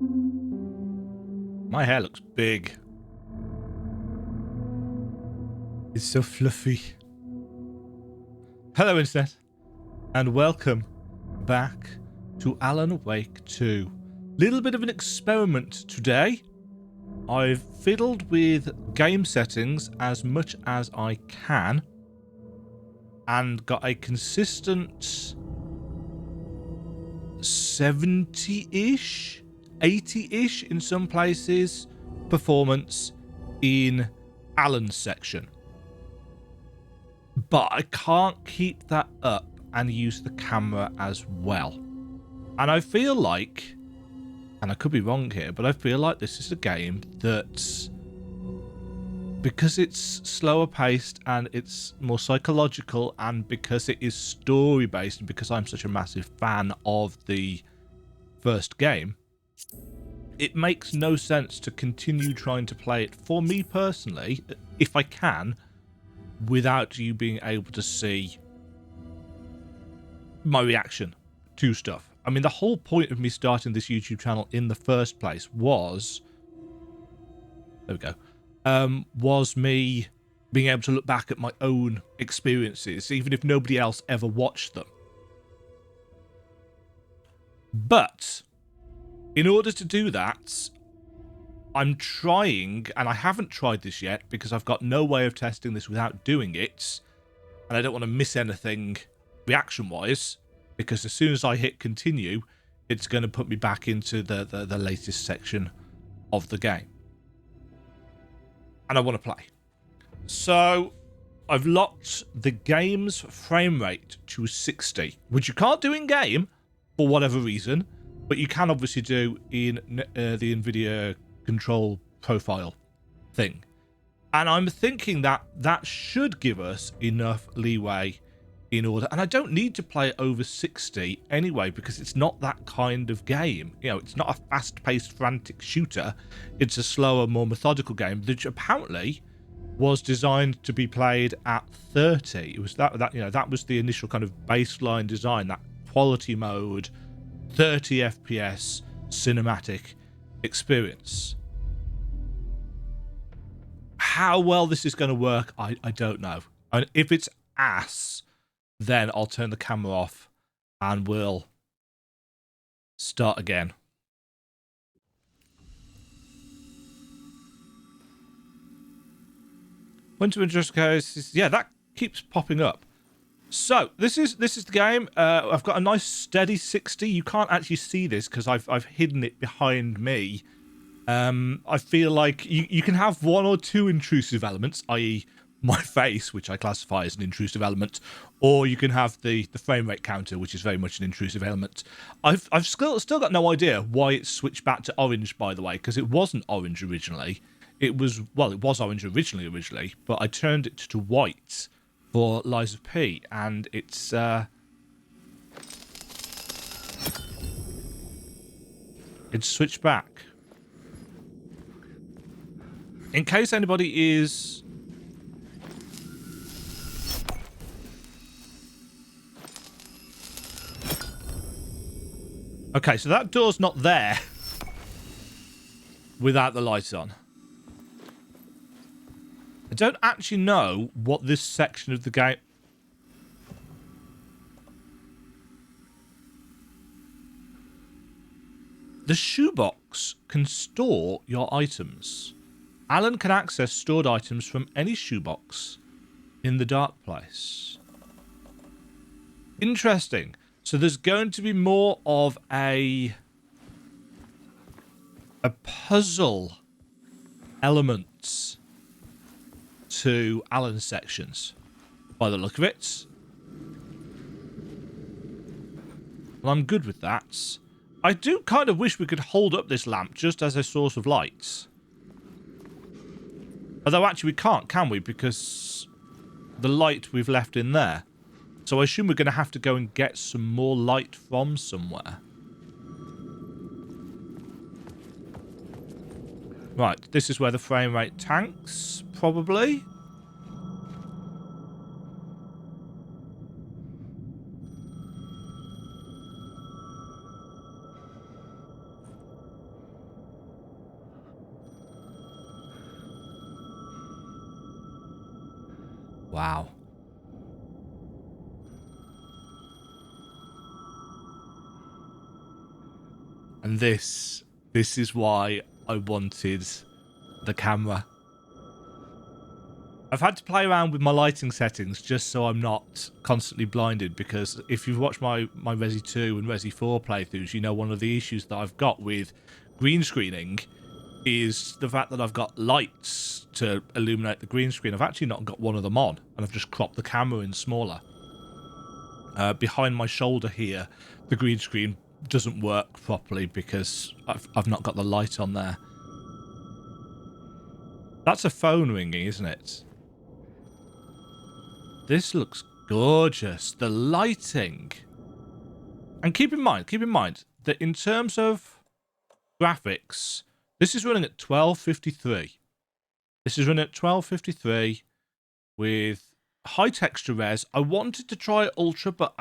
My hair looks big. It's so fluffy. Hello, Internet, and welcome back to Alan Wake 2. Little bit of an experiment today. I've fiddled with game settings as much as I can and got a consistent 70-ish, 80-ish in some places performance in Alan's section. But I can't keep that up and use the camera as well. And I feel like, and I could be wrong here, but I feel like this is a game that, because it's slower paced and it's more psychological, and because it is story based, and because I'm such a massive fan of the first game, it makes no sense to continue trying to play it, for me personally, if I can, without you being able to see my reaction to stuff. I mean, the whole point of me starting this YouTube channel in the first place was, there we go, was me being able to look back at my own experiences, even if nobody else ever watched them. But in order to do that, I'm trying, and I haven't tried this yet because I've got no way of testing this without doing it, and I don't want to miss anything reaction-wise, because as soon as I hit continue, it's going to put me back into the latest section of the game. And I want to play. So I've locked the game's frame rate to 60, which you can't do in-game for whatever reason, but you can obviously do in the NVIDIA control profile thing. And I'm thinking that that should give us enough leeway in order, and I don't need to play over 60 anyway, because it's not that kind of game. You know, it's not a fast-paced, frantic shooter. It's a slower, more methodical game, which apparently was designed to be played at 30. It was that you know, that was the initial kind of baseline design, that quality mode, 30 FPS cinematic experience. How well this is going to work, I don't know. And if it's ass, then I'll turn the camera off and we'll start again. Winter Interest Case, yeah, that keeps popping up. So this is the game. I've got a nice steady 60. You can't actually see this because I've hidden it behind me. I feel like you can have one or two intrusive elements, i.e. my face, which I classify as an intrusive element, or you can have the frame rate counter, which is very much an intrusive element. I've still got no idea why it switched back to orange, by the way, because it wasn't orange originally. It was orange originally, but I turned it to white for Lies of P, and it's switched back. In case anybody is okay, so that door's not there without the lights on. I don't actually know what this section of the game... The shoebox can store your items. Alan can access stored items from any shoebox in the dark place. Interesting. So there's going to be more of a puzzle element to Alan's sections, by the look of it. Well, I'm good with that. I do kind of wish we could hold up this lamp just as a source of light. Although actually we can't, can we? Because the light we've left in there. So I assume we're going to have to go and get some more light from somewhere. Right, this is where the frame rate tanks, probably. Wow. And this is why I wanted the camera. I've had to play around with my lighting settings just so I'm not constantly blinded, because if you've watched my Resi 2 and Resi 4 playthroughs, you know one of the issues that I've got with green screening is the fact that I've got lights to illuminate the green screen. I've actually not got one of them on, and I've just cropped the camera in smaller. Behind my shoulder here, the green screen doesn't work properly because I've not got the light on there. That's a phone ringing, isn't it? This looks gorgeous. The lighting. And keep in mind that in terms of graphics, this is running at 1253. This is running at 1253 with high texture res. I wanted to try ultra, but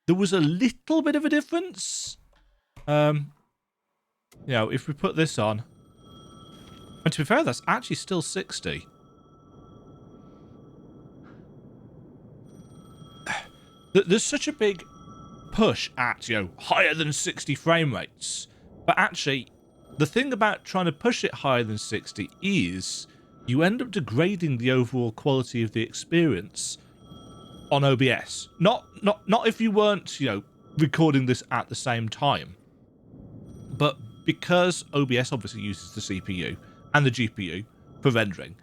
there was a little bit of a difference. You know, if we put this on, and to be fair, that's actually still 60. There's such a big push at, you know, higher than 60 frame rates. But actually, the thing about trying to push it higher than 60 is you end up degrading the overall quality of the experience on OBS. Not if you weren't, you know, recording this at the same time. But because OBS obviously uses the CPU and the GPU for rendering,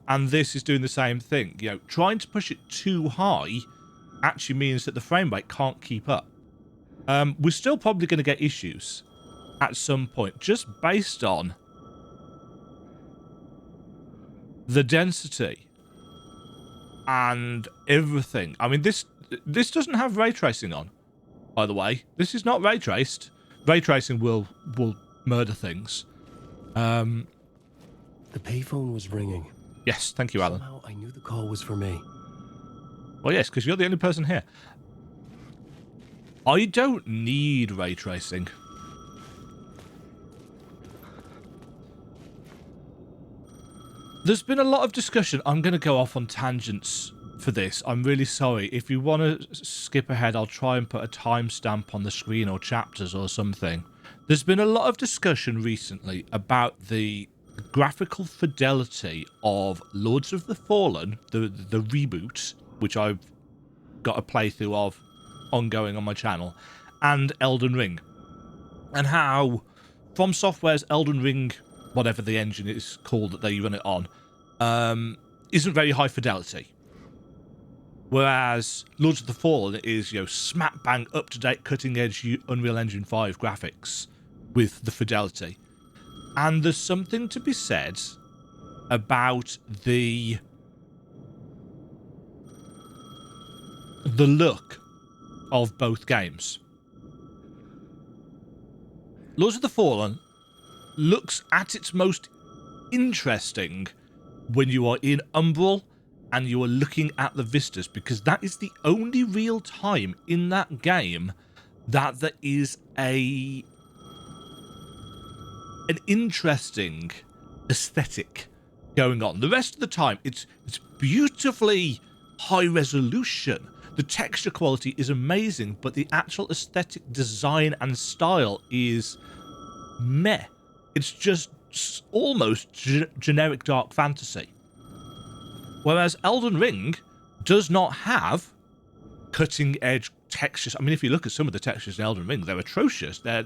and this is doing the same thing, you know, trying to push it too high actually means that the frame rate can't keep up. We're still probably going to get issues at some point, just based on the density and everything. I mean, this doesn't have ray tracing on, by the way. This is not ray traced. Ray tracing will murder things. The payphone was ringing. Yes, thank you, Alan. Somehow I knew the call was for me. Well, yes, because you're the only person here. I don't need ray tracing. There's been a lot of discussion. I'm going to go off on tangents for this. I'm really sorry. If you want to skip ahead, I'll try and put a timestamp on the screen or chapters or something. There's been a lot of discussion recently about the graphical fidelity of Lords of the Fallen, the reboot, which I've got a playthrough of ongoing on my channel, and Elden Ring. And how From Software's Elden Ring, whatever the engine is called that they run it on, isn't very high fidelity. Whereas Lords of the Fallen is, you know, smack bang up to date cutting edge Unreal Engine 5 graphics with the fidelity. And there's something to be said about the look of both games. Lords of the Fallen looks at its most interesting when you are in Umbral and you are looking at the vistas, because that is the only real time in that game that there is an interesting aesthetic going on. The rest of the time, it's beautifully high resolution. The texture quality is amazing, but the actual aesthetic design and style is meh. It's just almost generic dark fantasy. Whereas Elden Ring does not have cutting-edge textures. I mean, if you look at some of the textures in Elden Ring, they're atrocious. They're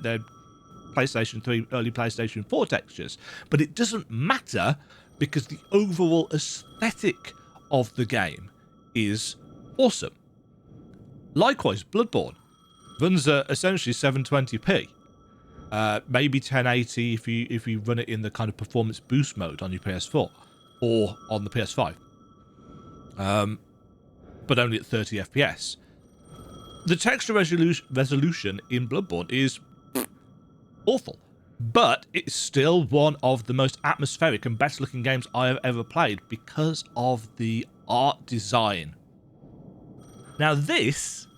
PlayStation 3, early PlayStation 4 textures. But it doesn't matter because the overall aesthetic of the game is awesome. Likewise, Bloodborne runs at essentially 720p. Maybe 1080 if you run it in the kind of performance boost mode on your PS4 or on the PS5. But only at 30 FPS. The texture resolution in Bloodborne is awful, but it's still one of the most atmospheric and best looking games I have ever played because of the art design. Now this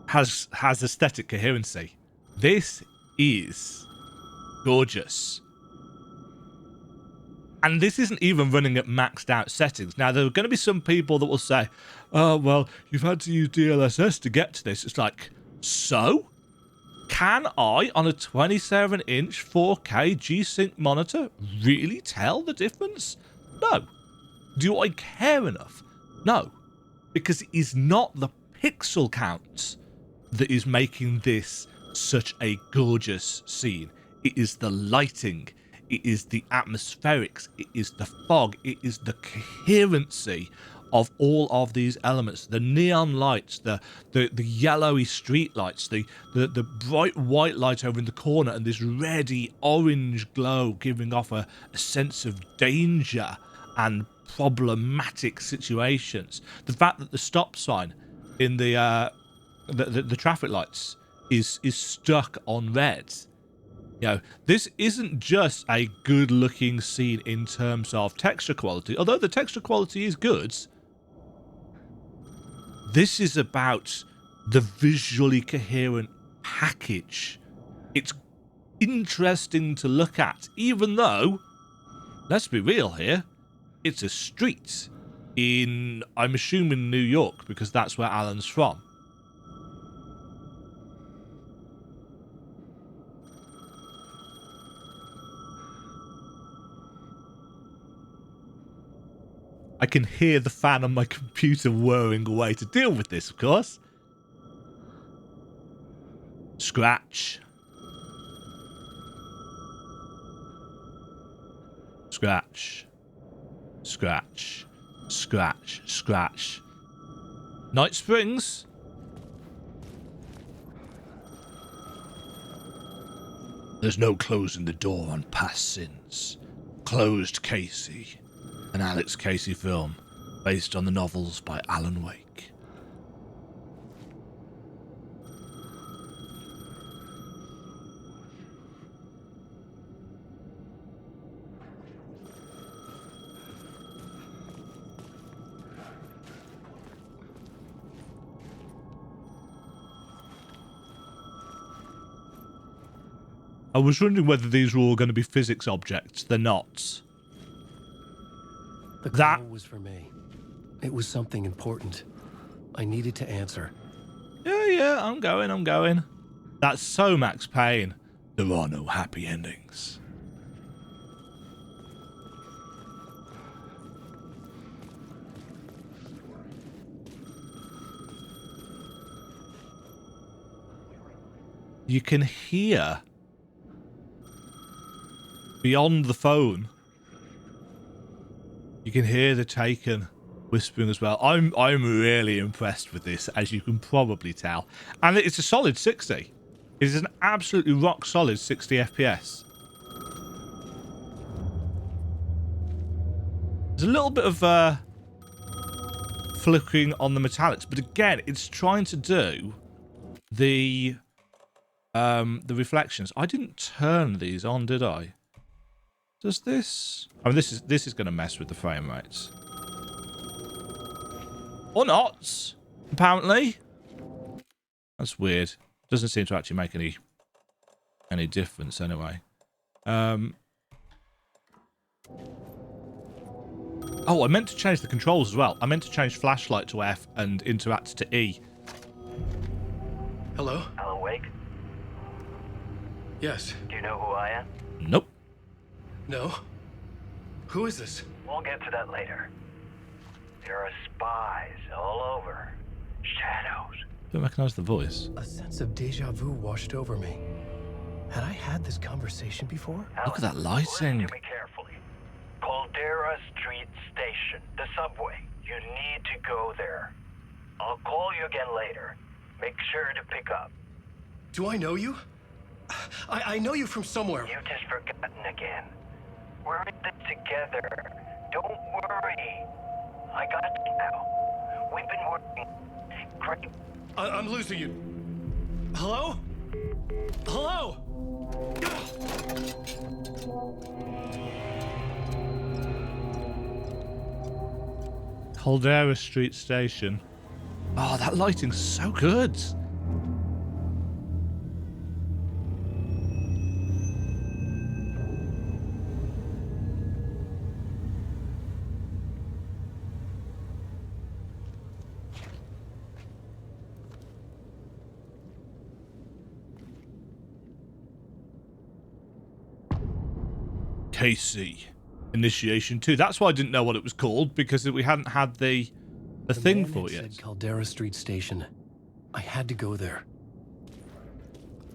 has aesthetic coherency. This is gorgeous. And this isn't even running at maxed out settings. Now, there are going to be some people that will say, oh, well, you've had to use DLSS to get to this. It's like, so? Can I, on a 27-inch 4K G-Sync monitor, really tell the difference? No. Do I care enough? No. Because it is not the pixel count that is making this such a gorgeous scene. It is the lighting. It is the atmospherics. It is the fog. It is the coherency of all of these elements. The neon lights, the yellowy street lights, the bright white light over in the corner, and this reddy orange glow giving off a sense of danger and problematic situations. The fact that the stop sign in the traffic lights is stuck on red. You know, this isn't just a good looking scene in terms of texture quality, although the texture quality is good. This is about the visually coherent package. It's interesting to look at, even though, let's be real here, it's a street in, I'm assuming, New York, because that's where Alan's from. I can hear the fan on my computer whirring away to deal with this, of course. Scratch. Scratch. Scratch. Scratch. Scratch. Night Springs. There's no closing the door on past sins. Closed Casey. An Alex Casey film based on the novels by Alan Wake. I was wondering whether these were all going to be physics objects. They're not. The call was for me. It was something important. I needed to answer. Yeah, I'm going. That's so Max Payne. There are no happy endings. You can hear beyond the phone. You can hear the Taken whispering as well. I'm really impressed with this, as you can probably tell. And it's a solid 60. It is an absolutely rock solid 60 FPS. There's a little bit of flickering on the metallics, but again, it's trying to do the reflections. I didn't turn these on, did I? Does this? I mean, this is going to mess with the frame rates, or not? Apparently, that's weird. Doesn't seem to actually make any difference anyway. Oh, I meant to change the controls as well. I meant to change flashlight to F and interact to E. Hello? Alan Wake? Yes. Do you know who I am? Nope. No? Who is this? We'll get to that later. There are spies all over. Shadows. Don't recognise the voice. A sense of deja vu washed over me. Had I had this conversation before? Alan, Look at that lighting. listen to me carefully. Caldera Street Station, the subway. You need to go there. I'll call you again later. Make sure to pick up. Do I know you? I know you from somewhere. You've just forgotten again. We're in this together. Don't worry. I got you now. We've been working. Great. I'm losing you. Hello? Hello? Caldera Street Station. Oh, that lighting's so good. KC Initiation 2. That's why I didn't know what it was called, because we hadn't had the thing man for had it yet. said Caldera Street Station. I had to go there.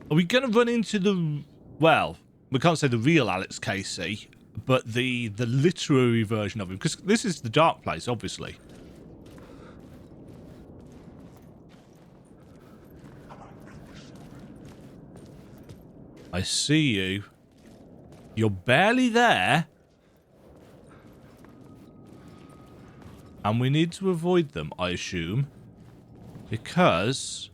Are we going to run into the... Well, we can't say the real Alex Casey, but the literary version of him, because this is the dark place, obviously. I see you. You're barely there. And we need to avoid them, I assume. Because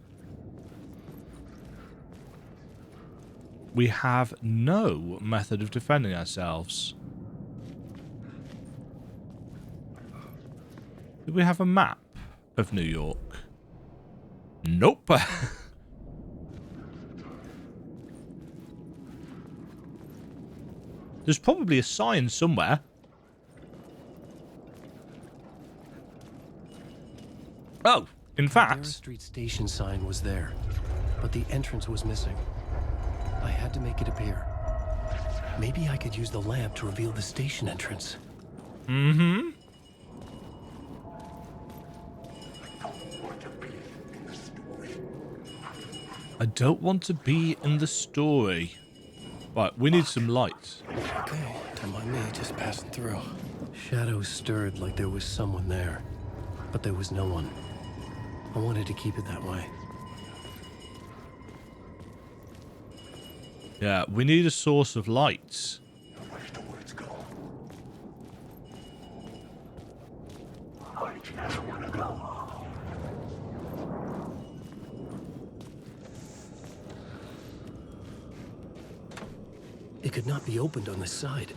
we have no method of defending ourselves. Do we have a map of New York? Nope. There's probably a sign somewhere. Oh, in fact... Caldera Street Station sign was there, but the entrance was missing. I had to make it appear. Maybe I could use the lamp to reveal the station entrance. Mm-hmm. I don't want to be in the story. Right, we need some light. Okay, don't mind me, just passing through. Shadows stirred like there was someone there, but there was no one. I wanted to keep it that way. Yeah, we need a source of light. It could not be opened on this side.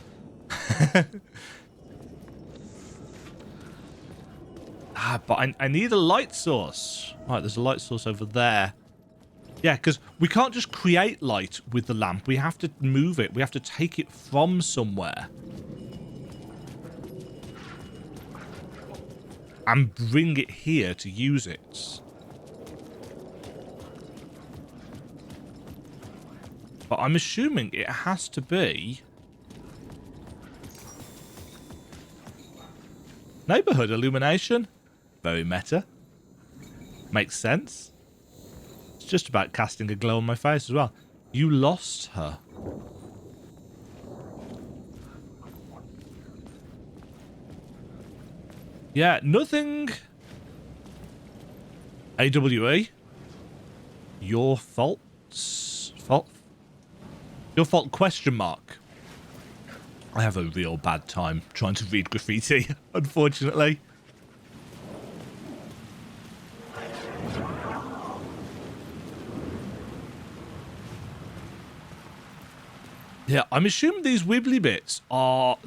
But I need a light source. Right, there's a light source over there. Yeah, because we can't just create light with the lamp. We have to move it. We have to take it from somewhere. And bring it here to use it. But I'm assuming it has to be... neighborhood illumination. Very meta. Makes sense. It's just about casting a glow on my face as well. You lost her. Yeah, nothing. AWE. Your faults? Your fault question mark. I have a real bad time trying to read graffiti, unfortunately. Yeah, I'm assuming these wibbly bits are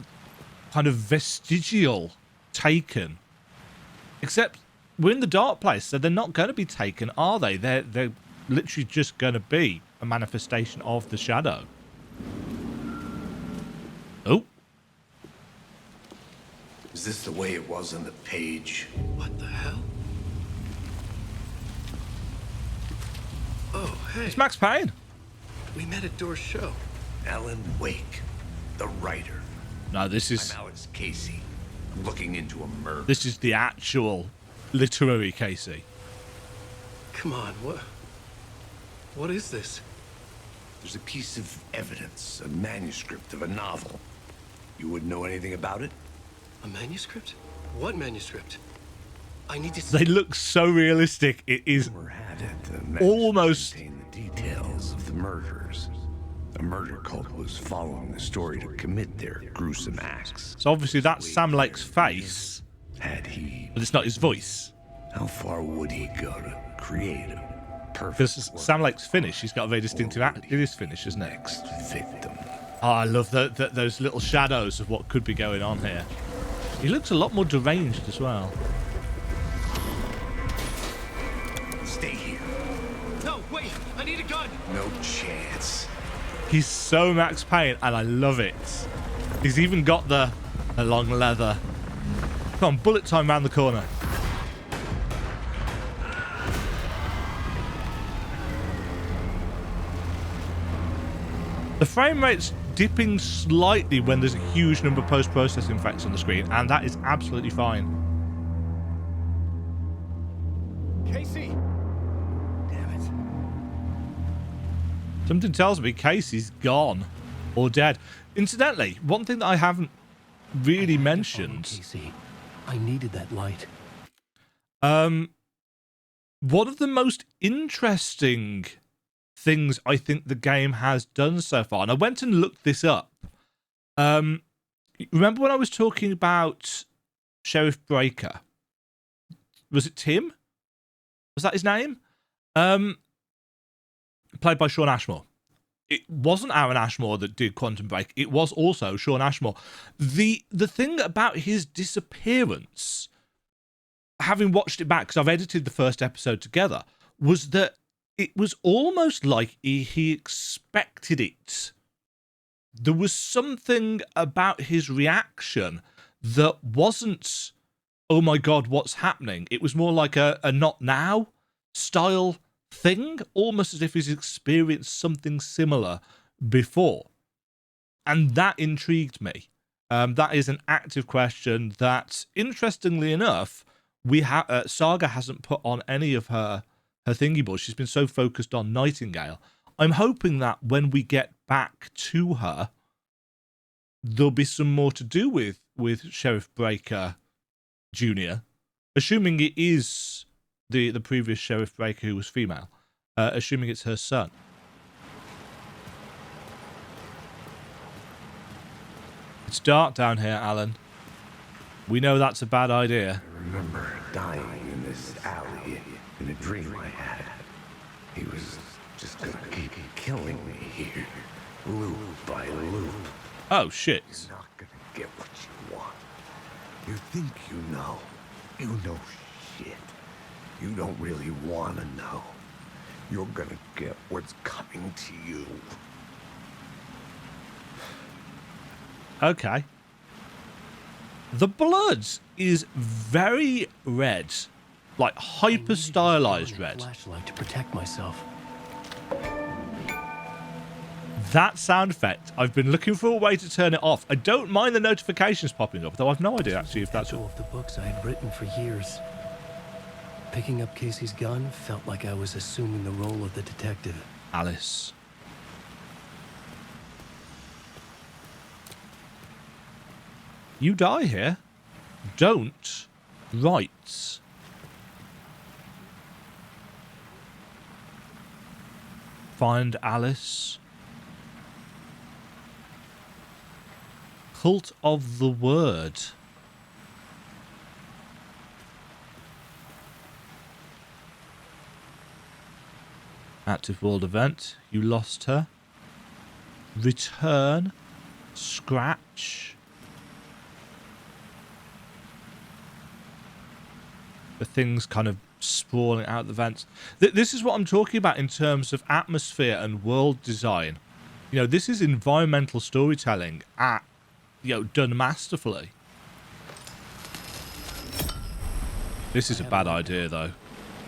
kind of vestigial taken. Except we're in the dark place, so they're not going to be taken, are they? They're literally just going to be a manifestation of the shadow. Oh. Is this the way it was on the page? What the hell? Oh, hey. It's Max Payne. We met at Door's show. Alan Wake, the writer. No, this is... I'm Alex Casey. I'm looking into a murder. This is the actual literary Casey. Come on, what is this? There's a piece of evidence, a manuscript of a novel. You wouldn't know anything about it? A manuscript? What manuscript? I need to see. They look so realistic. It is Rumor had it, the manuscript almost... contained the details of the murders. A murder cult was following the story to commit their gruesome acts. So obviously that's Sam Lake's face, Had he... but it's not his voice. How far would he go to create a perfect Because work? Sam Lake's finish, he's got a very distinctive act. It is finish, isn't it? Next victim. Oh, I love those little shadows of what could be going on here. He looks a lot more deranged as well. Stay here. No, wait! I need a gun! No chance. He's so Max Payne, and I love it. He's even got the long leather. Come on, bullet time round the corner. The frame rate's dipping slightly when there's a huge number of post-processing effects on the screen, and that is absolutely fine. Casey! Damn it. Something tells me Casey's gone or dead. Incidentally, one thing that I haven't really mentioned. Casey, I needed that light. One of the most interesting things I think the game has done so far, and I went and looked this up. Remember when I was talking about Sheriff Breaker? Was it Tim? Was that his name? Played by Shawn Ashmore. It wasn't Aaron Ashmore that did Quantum Break. It was also Shawn Ashmore. The thing about his disappearance, having watched it back, because I've edited the first episode together, was that it was almost like he expected it. There was something about his reaction that wasn't, oh my God, what's happening? It was more like a not now style thing, almost as if he's experienced something similar before. And that intrigued me. That is an active question that, interestingly enough, Saga hasn't put on any of her thingy boards. She's been so focused on Nightingale. I'm hoping that when we get back to her, there'll be some more to do with Sheriff Breaker Jr., assuming it is the previous Sheriff Breaker who was female, assuming it's her son. It's dark down here, Alan. We know that's a bad idea. I remember dying in this alley in a dream I had. He was just gonna keep killing me here, loop by loop. Oh, shit. You're not gonna get what you want. You think you know. You know shit. You don't really want to know. You're gonna get what's coming to you. Okay. The blood is very red, like hyper stylized red. Flashlight to protect myself. That sound effect, I've been looking for a way to turn it off. I don't mind the notifications popping up, though I've no idea actually if that's all of the books I had written for years. Picking up Casey's gun felt like I was assuming the role of the detective. Alice. You die here. Don't write. Find Alice. Cult of the Word. Active world event. You lost her. Return. Scratch. The things kind of sprawling out the vents. This is what I'm talking about in terms of atmosphere and world design. You know, this is environmental storytelling done masterfully. This is a bad idea, though.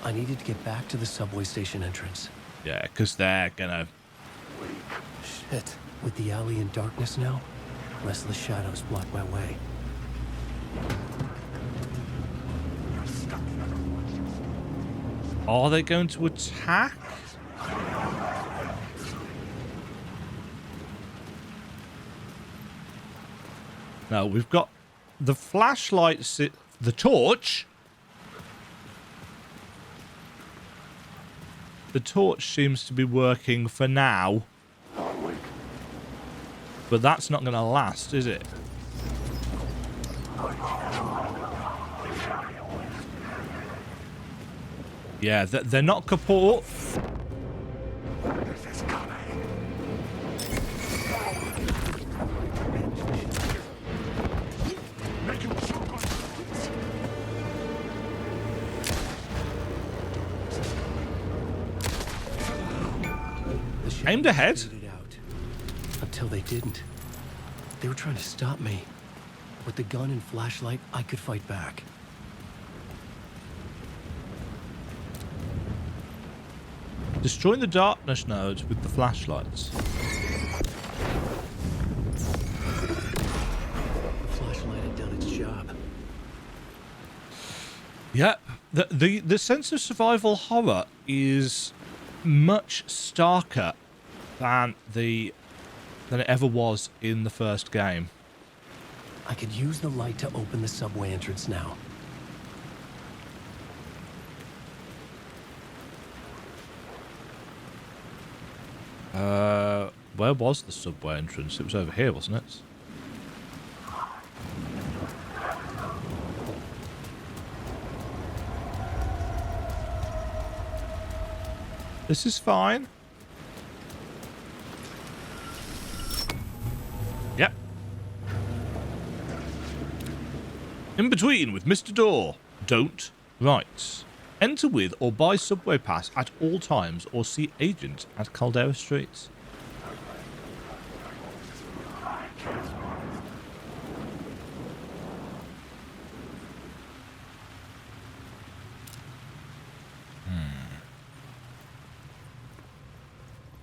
I needed to get back to the subway station entrance. Yeah, because they're gonna... Shit. With the alley in darkness now, restless shadows block my way. Are they going to attack? No, we've got the flashlight, the torch. The torch seems to be working for now. But that's not going to last, is it? Yeah, they're not kaput. Aimed ahead. Until they didn't. They were trying to stop me. With the gun and flashlight, I could fight back. Destroying the darkness nodes with the flashlights. Yeah, the sense of survival horror is much starker than it ever was in the first game. I could use the light to open the subway entrance now. Where was the subway entrance? It was over here, wasn't it? This is fine. Yep. In between with Mr. Door. Don't. Right. Enter with or buy subway pass at all times or see agent at Caldera Street.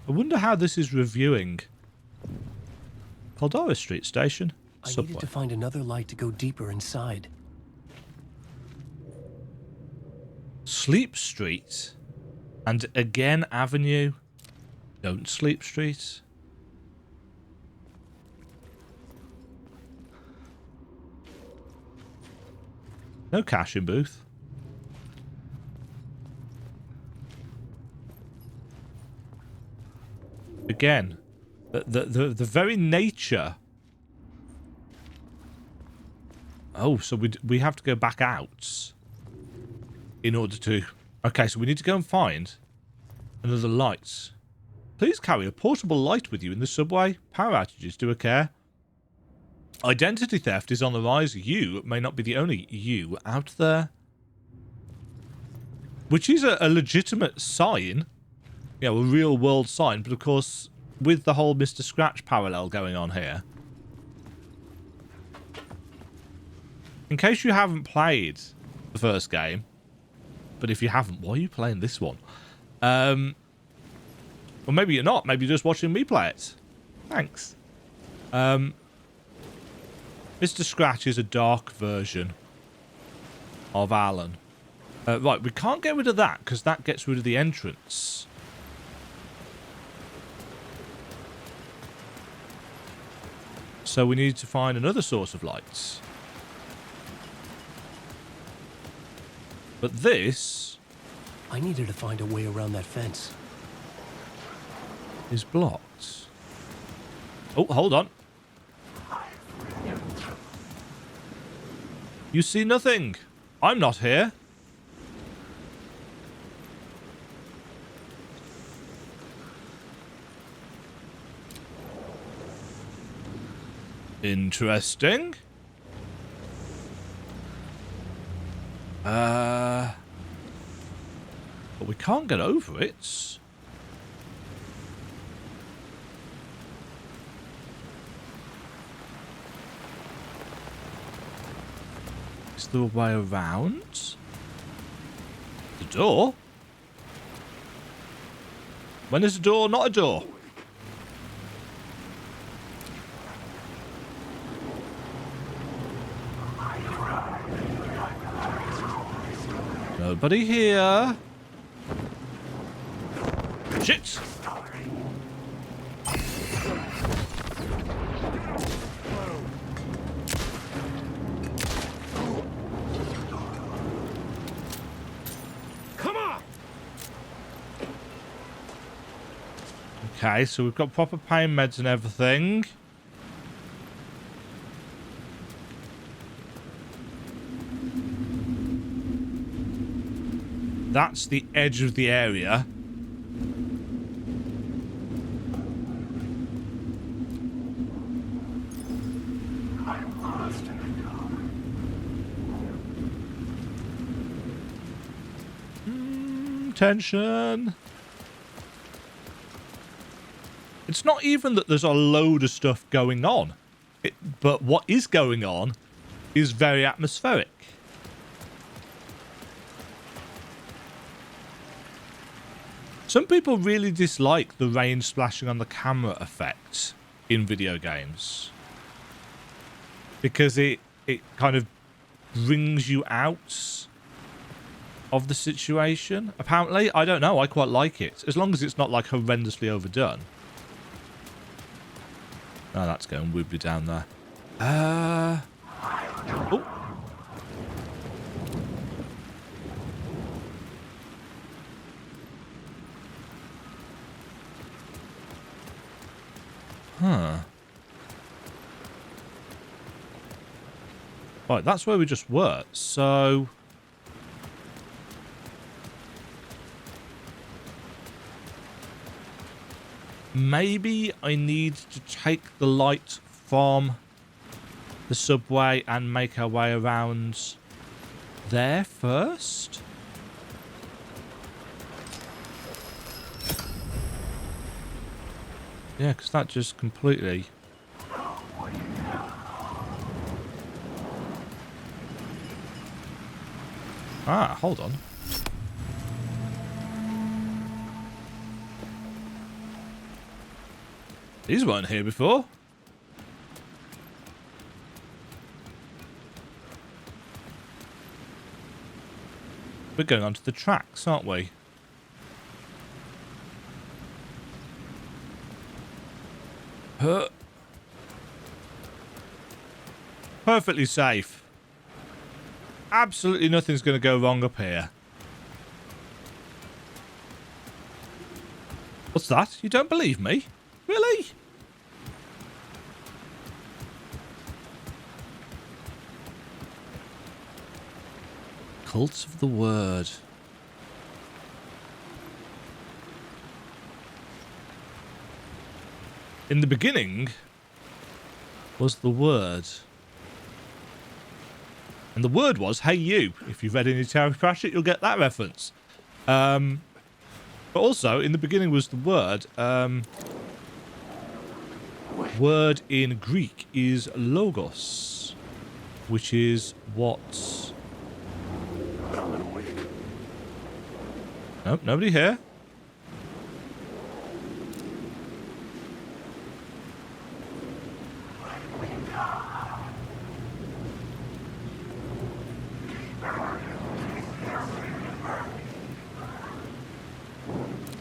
I wonder how this is reviewing. Caldera Street Station. I needed to find another light to go deeper inside. Sleep Street. And again Avenue. Don't Sleep Street. No cash in booth. Again, the very nature. Oh, so we have to go back out in order to. Okay, so we need to go and find another light. Please carry a portable light with you in the subway. Power outages do occur. Identity theft is on the rise. You may not be the only you out there. Which is a legitimate sign. Yeah, a real world sign, but of course, with the whole Mr. Scratch parallel going on here. In case you haven't played the first game, but if you haven't, why are you playing this one? Well, maybe you're not. Maybe you're just watching me play it. Thanks. Mr. Scratch is a dark version of Alan. Right, we can't get rid of that because that gets rid of the entrance. So we need to find another source of lights. But this... I needed to find a way around that fence. Is blocked. Oh, hold on. You see nothing. I'm not here. Interesting. But we can't get over it. Is there a way around? The door? When is a door not a door? Nobody here. Shit! Come on! Okay, so we've got proper pain meds and everything. That's the edge of the area. Tension. It's not even that there's a load of stuff going on. But what is going on is very atmospheric. Some people really dislike the rain splashing on the camera effect in video games. Because it kind of brings you out of the situation. Apparently, I don't know. I quite like it. As long as it's not, like, horrendously overdone. Oh, that's going wibbly down there. Oh. Huh. Right, that's where we just were. So... maybe I need to take the light from the subway and make our way around there first. Yeah, because that just completely... Ah, hold on. These weren't here before. We're going onto the tracks, aren't we? Huh. Perfectly safe. Absolutely nothing's going to go wrong up here. What's that? You don't believe me? Really? Cult of the Word. In the beginning was the Word. And the word was, hey you. If you've read any Terry Pratchett, you'll get that reference. But also, in the beginning was the word. Word in Greek is logos, which is what... Nope, nobody here.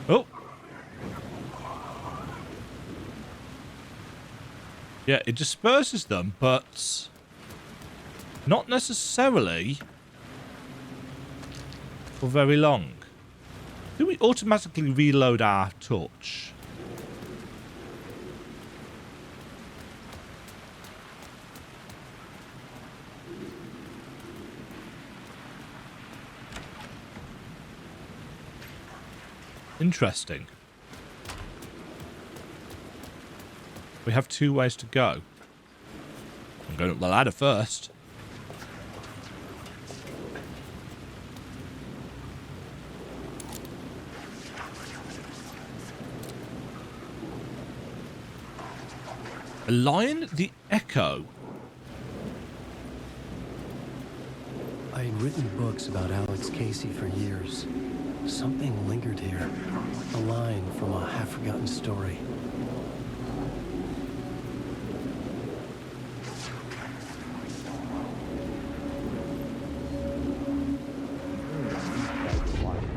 Oh. Yeah, it disperses them, but not necessarily for very long. Do we automatically reload our torch? Interesting. We have two ways to go. I'm going up the ladder first. A lion, the Echo. I had written books about Alex Casey for years. Something lingered here. A line from a half-forgotten story.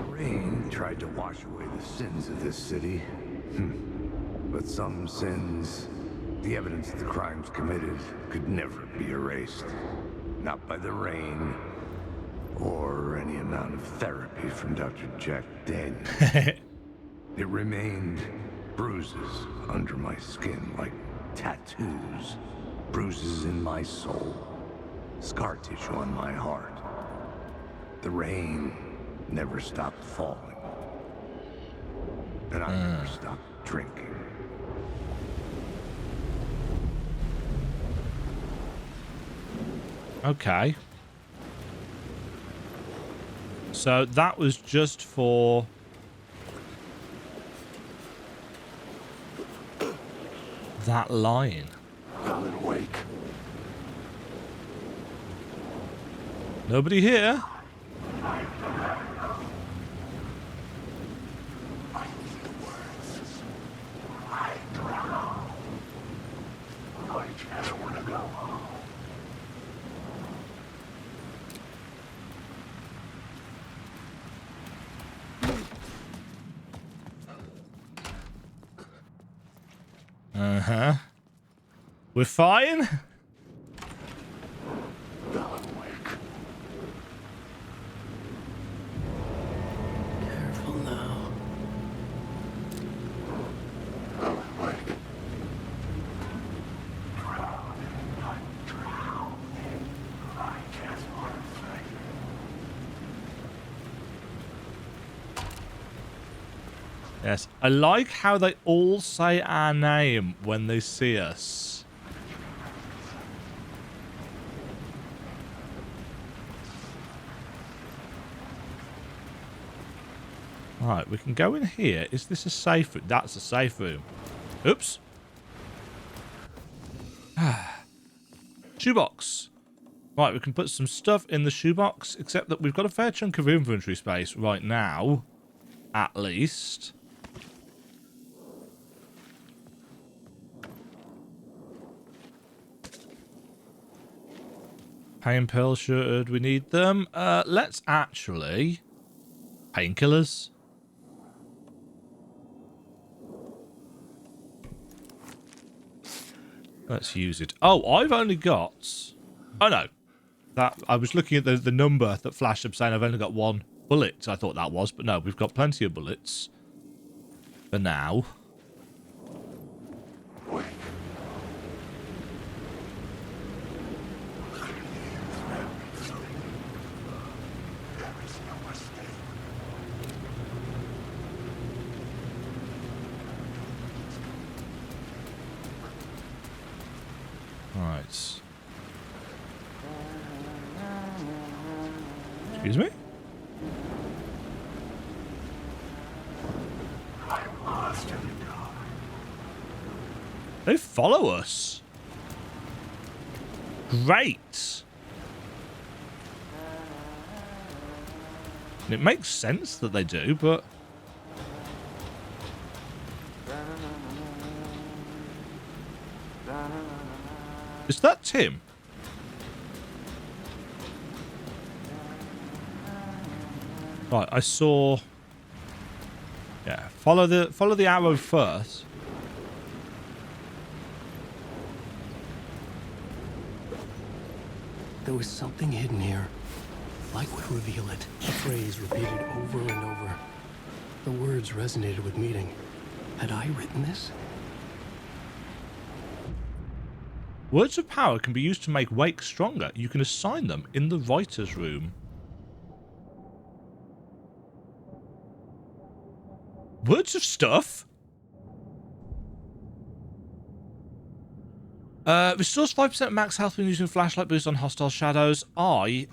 Rain tried to wash away the sins of this city. But some sins, the evidence of the crimes committed, could never be erased. Not by the rain, or any amount of therapy from Dr. Jack Daniels. It remained bruises under my skin, like tattoos. Bruises in my soul. Scar tissue on my heart. The rain never stopped falling. And I never stopped drinking. Okay. So that was just for... that line. Well and awake. Nobody here. Uh-huh. We're fine? Careful now. Yes, I like how they all say our name when they see us. Right, we can go in here. Is this a safe room? That's a safe room. Oops. Shoebox. Right, we can put some stuff in the shoebox, except that we've got a fair chunk of inventory space right now, at least. Pain pills, should we need them? Let's actually... Painkillers. Let's use it. Oh, I've only got... Oh, no. That I was looking at the number that flashed up saying I've only got 1 bullet. I thought that was, but no, we've got plenty of bullets. For now. Right. Excuse me? They follow us. Great. It makes sense that they do, but... Is that Tim? Right, I saw... Yeah, follow the arrow first. There was something hidden here. Light would reveal it. A phrase repeated over and over. The words resonated with meaning. Had I written this? Words of power can be used to make Wake stronger. You can assign them in the writer's room. Words of stuff? Restores 5% max health when using flashlight boost on hostile shadows. I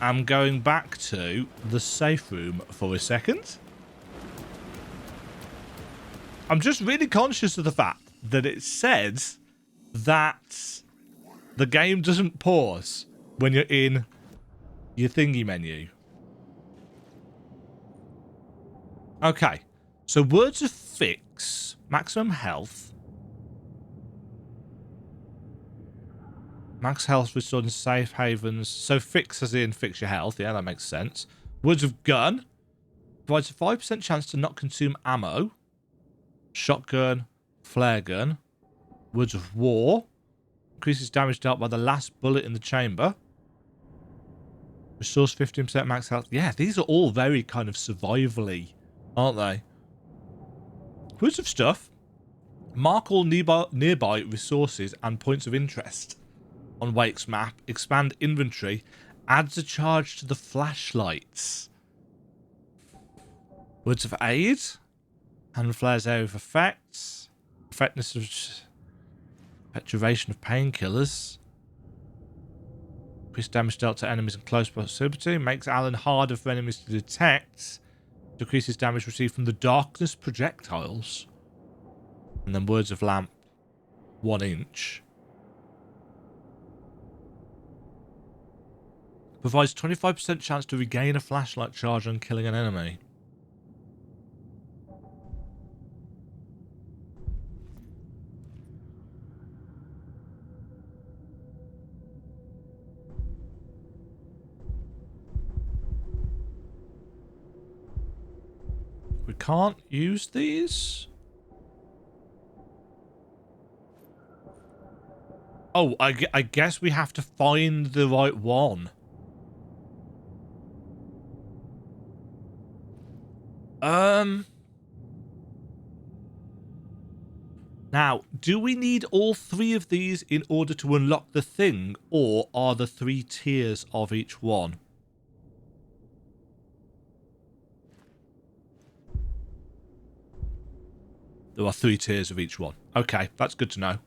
am going back to the safe room for a second. I'm just really conscious of the fact that it says that the game doesn't pause when you're in your thingy menu. Okay, so words of fix, maximum health. Max health restored in safe havens. So fix as in fix your health. Yeah, that makes sense. Words of gun. Provides a 5% chance to not consume ammo. Shotgun. Flare gun. Words of war. Increases damage dealt by the last bullet in the chamber. Restores 15% max health. Yeah, these are all very kind of survival-y, aren't they? Words of stuff. Mark all nearby resources and points of interest on Wake's map. Expand inventory. Adds a charge to the flashlights. Words of aid. Hand flares area of effects. Effectiveness of... Duration of painkillers. Increased damage dealt to enemies in close proximity. Makes Alan harder for enemies to detect. Decreases damage received from the darkness projectiles. And then words of lamp. 1 inch. Provides 25% chance to regain a flashlight charge on killing an enemy. We can't use these? Oh, I guess we have to find the right one. Now, do we need all 3 of these in order to unlock the thing, or are there 3 tiers of each one? There are 3 tiers of each one. Okay, that's good to know.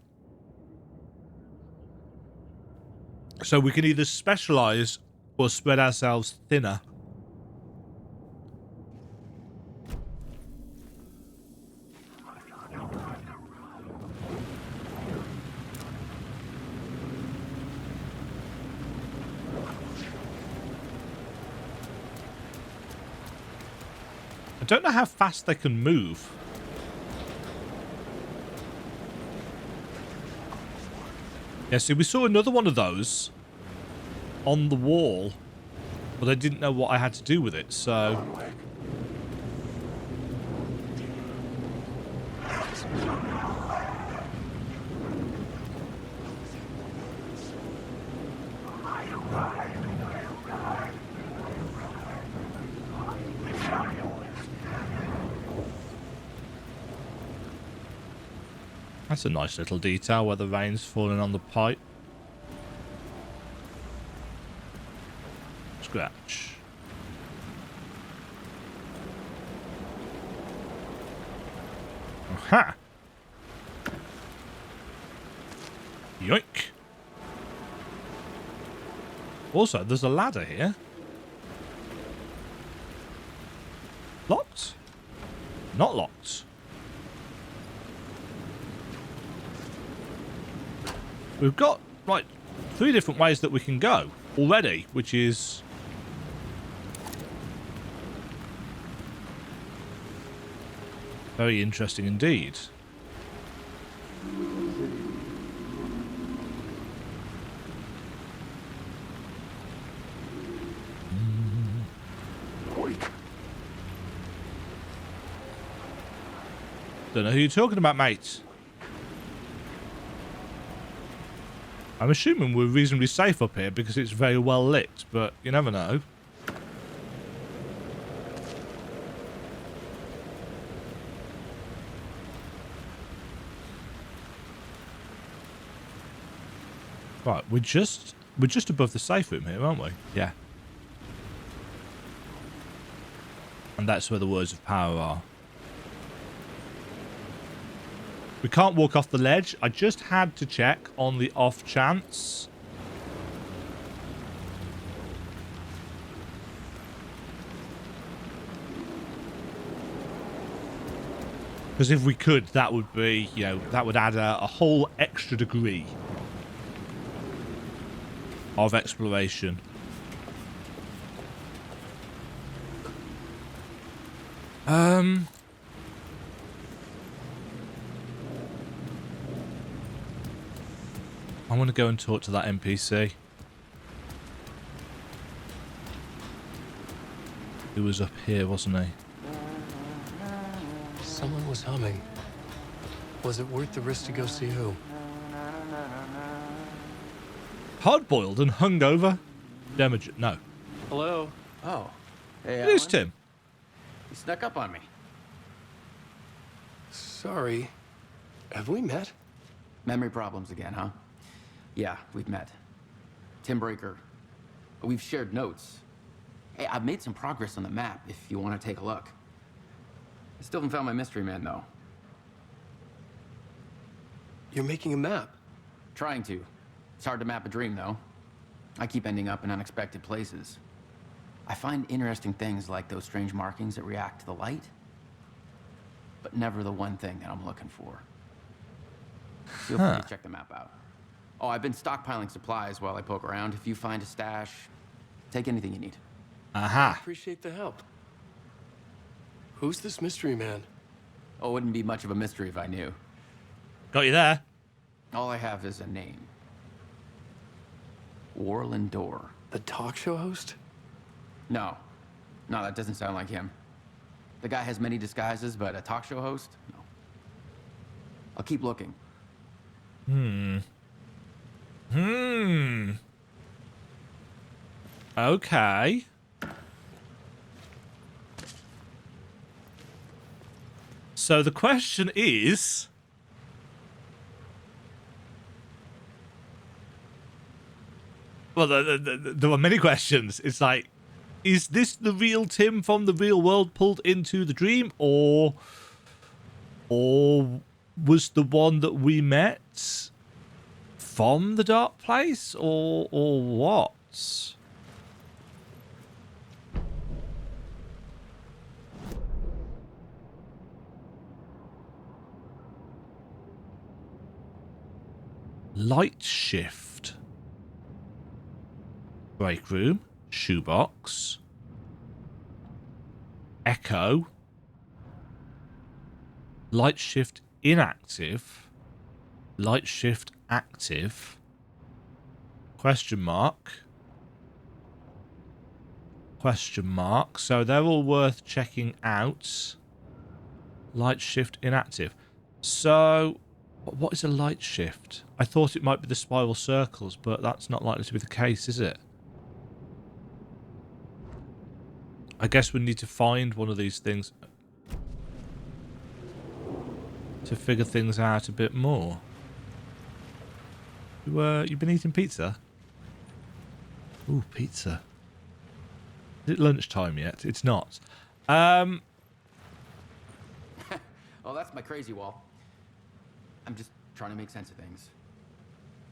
So we can either specialize or spread ourselves thinner. I don't know how fast they can move. Yeah, see, we saw another one of those on the wall, but I didn't know what I had to do with it, so... That's a nice little detail where the rain's falling on the pipe. Scratch. Aha! Yoink! Also, there's a ladder here. Locked? Not locked. We've got, right, 3 different ways that we can go already, which is... very interesting indeed. Don't know who you're talking about, mate. I'm assuming we're reasonably safe up here because it's very well lit, but you never know. Right, we're just above the safe room here, aren't we? Yeah. And that's where the words of power are. We can't walk off the ledge. I just had to check on the off chance. Because if we could, that would be, you know, that would add a whole extra degree of exploration. I want to go and talk to that NPC. He was up here, wasn't he? Someone was humming. Was it worth the risk to go see who? Hard-boiled and hungover. Demajen. No. Hello. Oh. Hey, It is Alan. Tim. You snuck up on me. Sorry. Have we met? Memory problems again, huh? Yeah, we've met. Tim Breaker. We've shared notes. Hey, I've made some progress on the map if you want to take a look. I still haven't found my mystery man, though. You're making a map. Trying to. It's hard to map a dream, though. I keep ending up in unexpected places. I find interesting things like those strange markings that react to the light, but never the one thing that I'm looking for. Feel free to check the map out. Oh, I've been stockpiling supplies while I poke around. If you find a stash, take anything you need. Aha. Appreciate the help. Who's this mystery man? Oh, it wouldn't be much of a mystery if I knew. Got you there. All I have is a name. Warland Door. The talk show host? No, that doesn't sound like him. The guy has many disguises, but a talk show host? No. I'll keep looking. Okay. So the question is... Well, there are many questions. It's like, is this the real Tim from the real world pulled into the dream, or was the one that we met from the dark place, or what? Light shift. Break room. Shoebox. Echo. Light shift inactive. Light shift active. Question mark. Question mark. So they're all worth checking out. Light shift inactive. So what is a light shift? I thought it might be the spiral circles, but that's not likely to be the case, is it? I guess we need to find one of these things to figure things out a bit more. You've been eating pizza? Ooh, pizza. Is it lunchtime yet? It's not. Oh, that's my crazy wall. I'm just trying to make sense of things.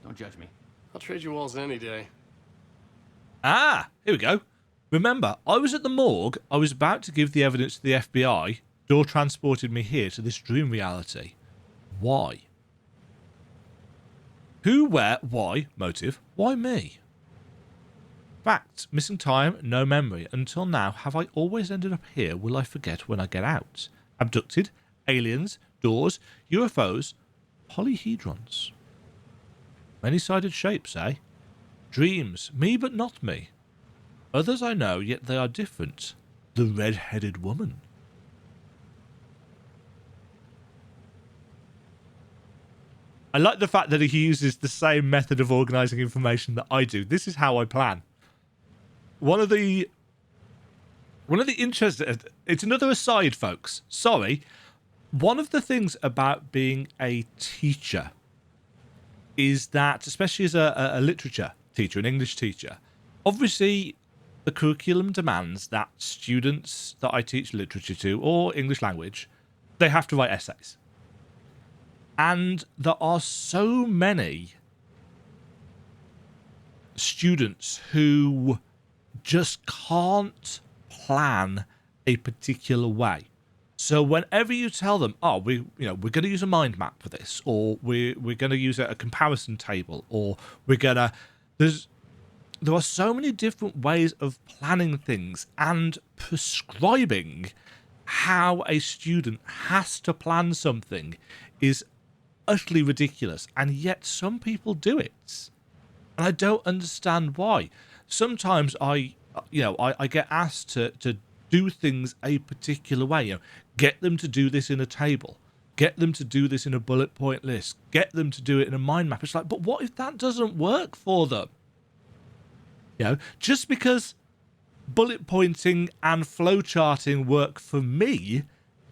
Don't judge me. I'll trade you walls any day. Ah, here we go. Remember, I was at the morgue. I was about to give the evidence to the FBI. Door transported me here to this dream reality. Why? Who, where, why, motive, why me? Fact, missing time, no memory. Until now, have I always ended up here? Will I forget when I get out? Abducted, aliens, doors, UFOs, polyhedrons. Many-sided shapes, eh? Dreams, me but not me. Others I know, yet they are different. The red-headed woman. I like the fact that he uses the same method of organising information that I do. This is how I plan. One of the interesting... It's another aside, folks. Sorry. One of the things about being a teacher is that, especially as a literature teacher, an English teacher, obviously the curriculum demands that students that I teach literature to, or English language, they have to write essays. And there are so many students who just can't plan a particular way. So whenever you tell them, oh, we're going to use a mind map for this, or we're going to use a comparison table, or there are so many different ways of planning things and prescribing how a student has to plan something is utterly ridiculous. And yet some people do it. And I don't understand why. Sometimes I get asked to do things a particular way. Get them to do this in a table. Get them to do this in a bullet point list. Get them to do it in a mind map. It's like, but what if that doesn't work for them? Just because bullet pointing and flowcharting work for me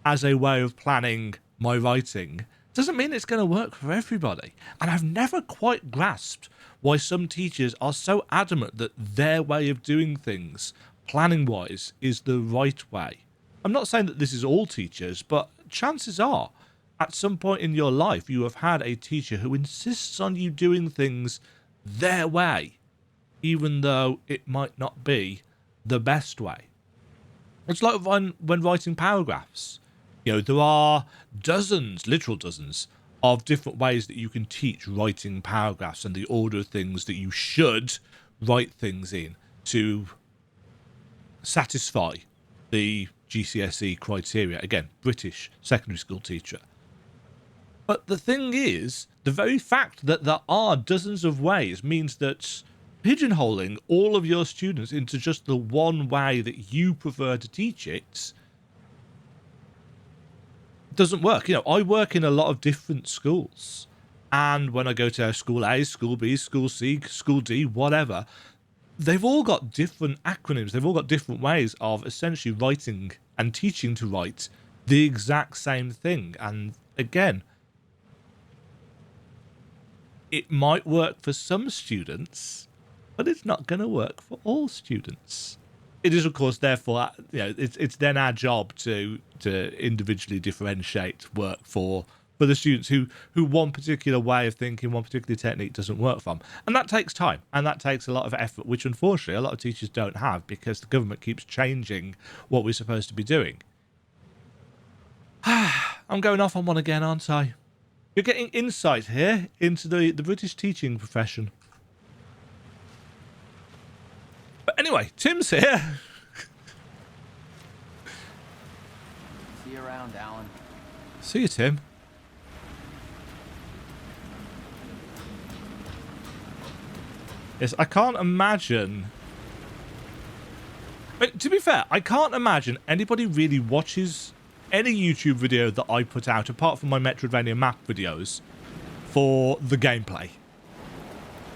as a way of planning my writing doesn't mean it's going to work for everybody. And I've never quite grasped why some teachers are so adamant that their way of doing things, planning-wise, is the right way. I'm not saying that this is all teachers, but chances are, at some point in your life, you have had a teacher who insists on you doing things their way, even though it might not be the best way. It's like when writing paragraphs. There are dozens, literal dozens, of different ways that you can teach writing paragraphs and the order of things that you should write things in to satisfy the GCSE criteria. Again, British secondary school teacher. But the thing is, the very fact that there are dozens of ways means that pigeonholing all of your students into just the one way that you prefer to teach it doesn't work. You know, I work in a lot of different schools. And when I go to school A, school B, school C, school D, whatever, they've all got different acronyms. They've all got different ways of essentially writing and teaching to write the exact same thing. And again, it might work for some students, but it's not going to work for all students. It is, of course, therefore, you know, it's then our job to individually differentiate work for the students who one particular way of thinking, one particular technique doesn't work for them. And that takes time, and that takes a lot of effort, which unfortunately a lot of teachers don't have because the government keeps changing what we're supposed to be doing. I'm going off on one again, aren't I? You're getting insight here into the British teaching profession. But anyway, Tim's here. See you around, Alan. See you, Tim. Yes, I can't imagine... But to be fair, I can't imagine anybody really watches any YouTube video that I put out, apart from my Metroidvania map videos, for the gameplay.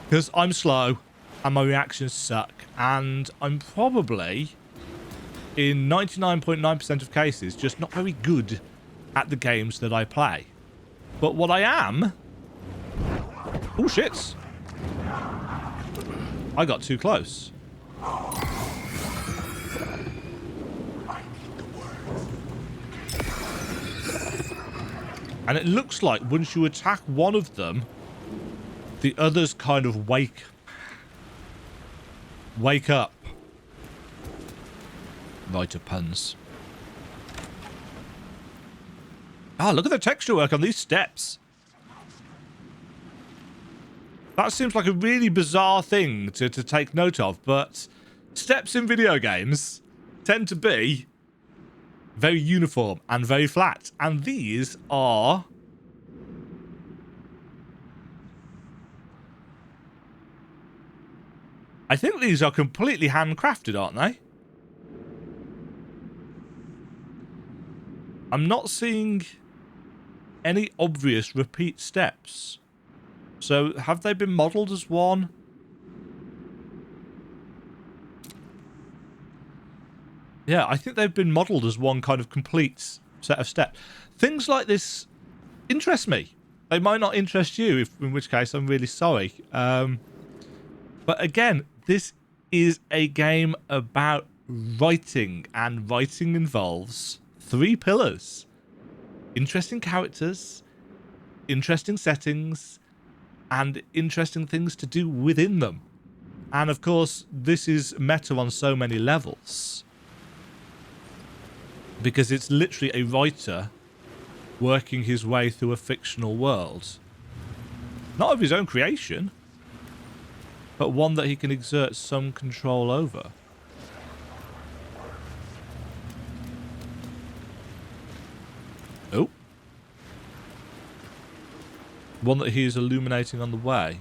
Because I'm slow, and my reactions suck, and I'm probably, in 99.9% of cases, just not very good at the games that I play. But what I am... Oh, shit. I got too close. And it looks like once you attack one of them, the others kind of wake up. Writer puns. Ah, look at the texture work on these steps. That seems like a really bizarre thing to take note of, but steps in video games tend to be very uniform and very flat. And these are... I think these are completely handcrafted, aren't they? I'm not seeing any obvious repeat steps. So, have they been modelled as one? Yeah, I think they've been modelled as one kind of complete set of steps. Things like this interest me. They might not interest you, in which case I'm really sorry. But again, this is a game about writing, and writing involves 3 pillars. Interesting characters, interesting settings, and interesting things to do within them. And of course, this is meta on so many levels. Because it's literally a writer working his way through a fictional world. Not of his own creation, but one that he can exert some control over. Oh. One that he is illuminating on the way.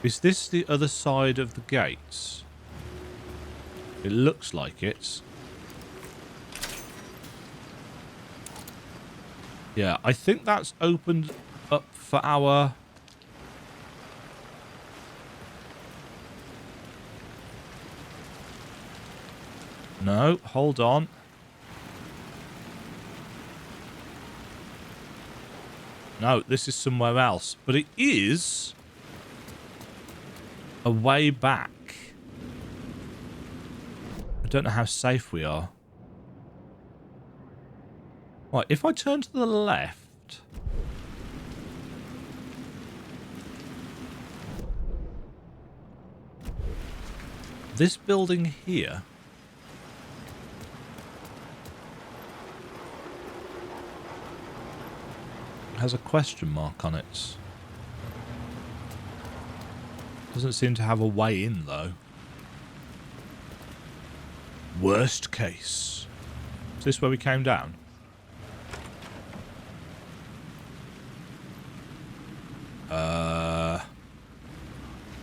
Is this the other side of the gates? It looks like it. Yeah, I think that's opened up for our... No, hold on. No, this is somewhere else. But it is a way back. I don't know how safe we are. Right, if I turn to the left... This building here... has a question mark on it. Doesn't seem to have a way in, though. Worst case. Is this where we came down?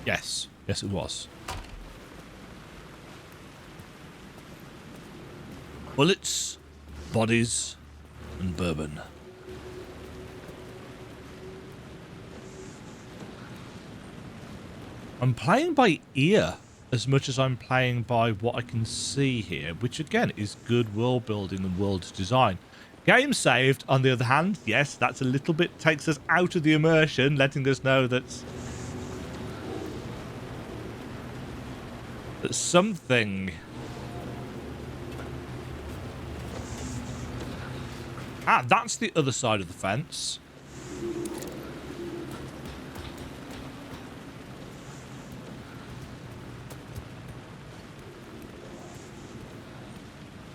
Yes. Yes, it was. Bullets, bodies, and bourbon. I'm playing by ear as much as I'm playing by what I can see here, which again is good world building and world design. Game saved, on the other hand, yes, that's a little bit, takes us out of the immersion, letting us know that something... Ah, that's the other side of the fence.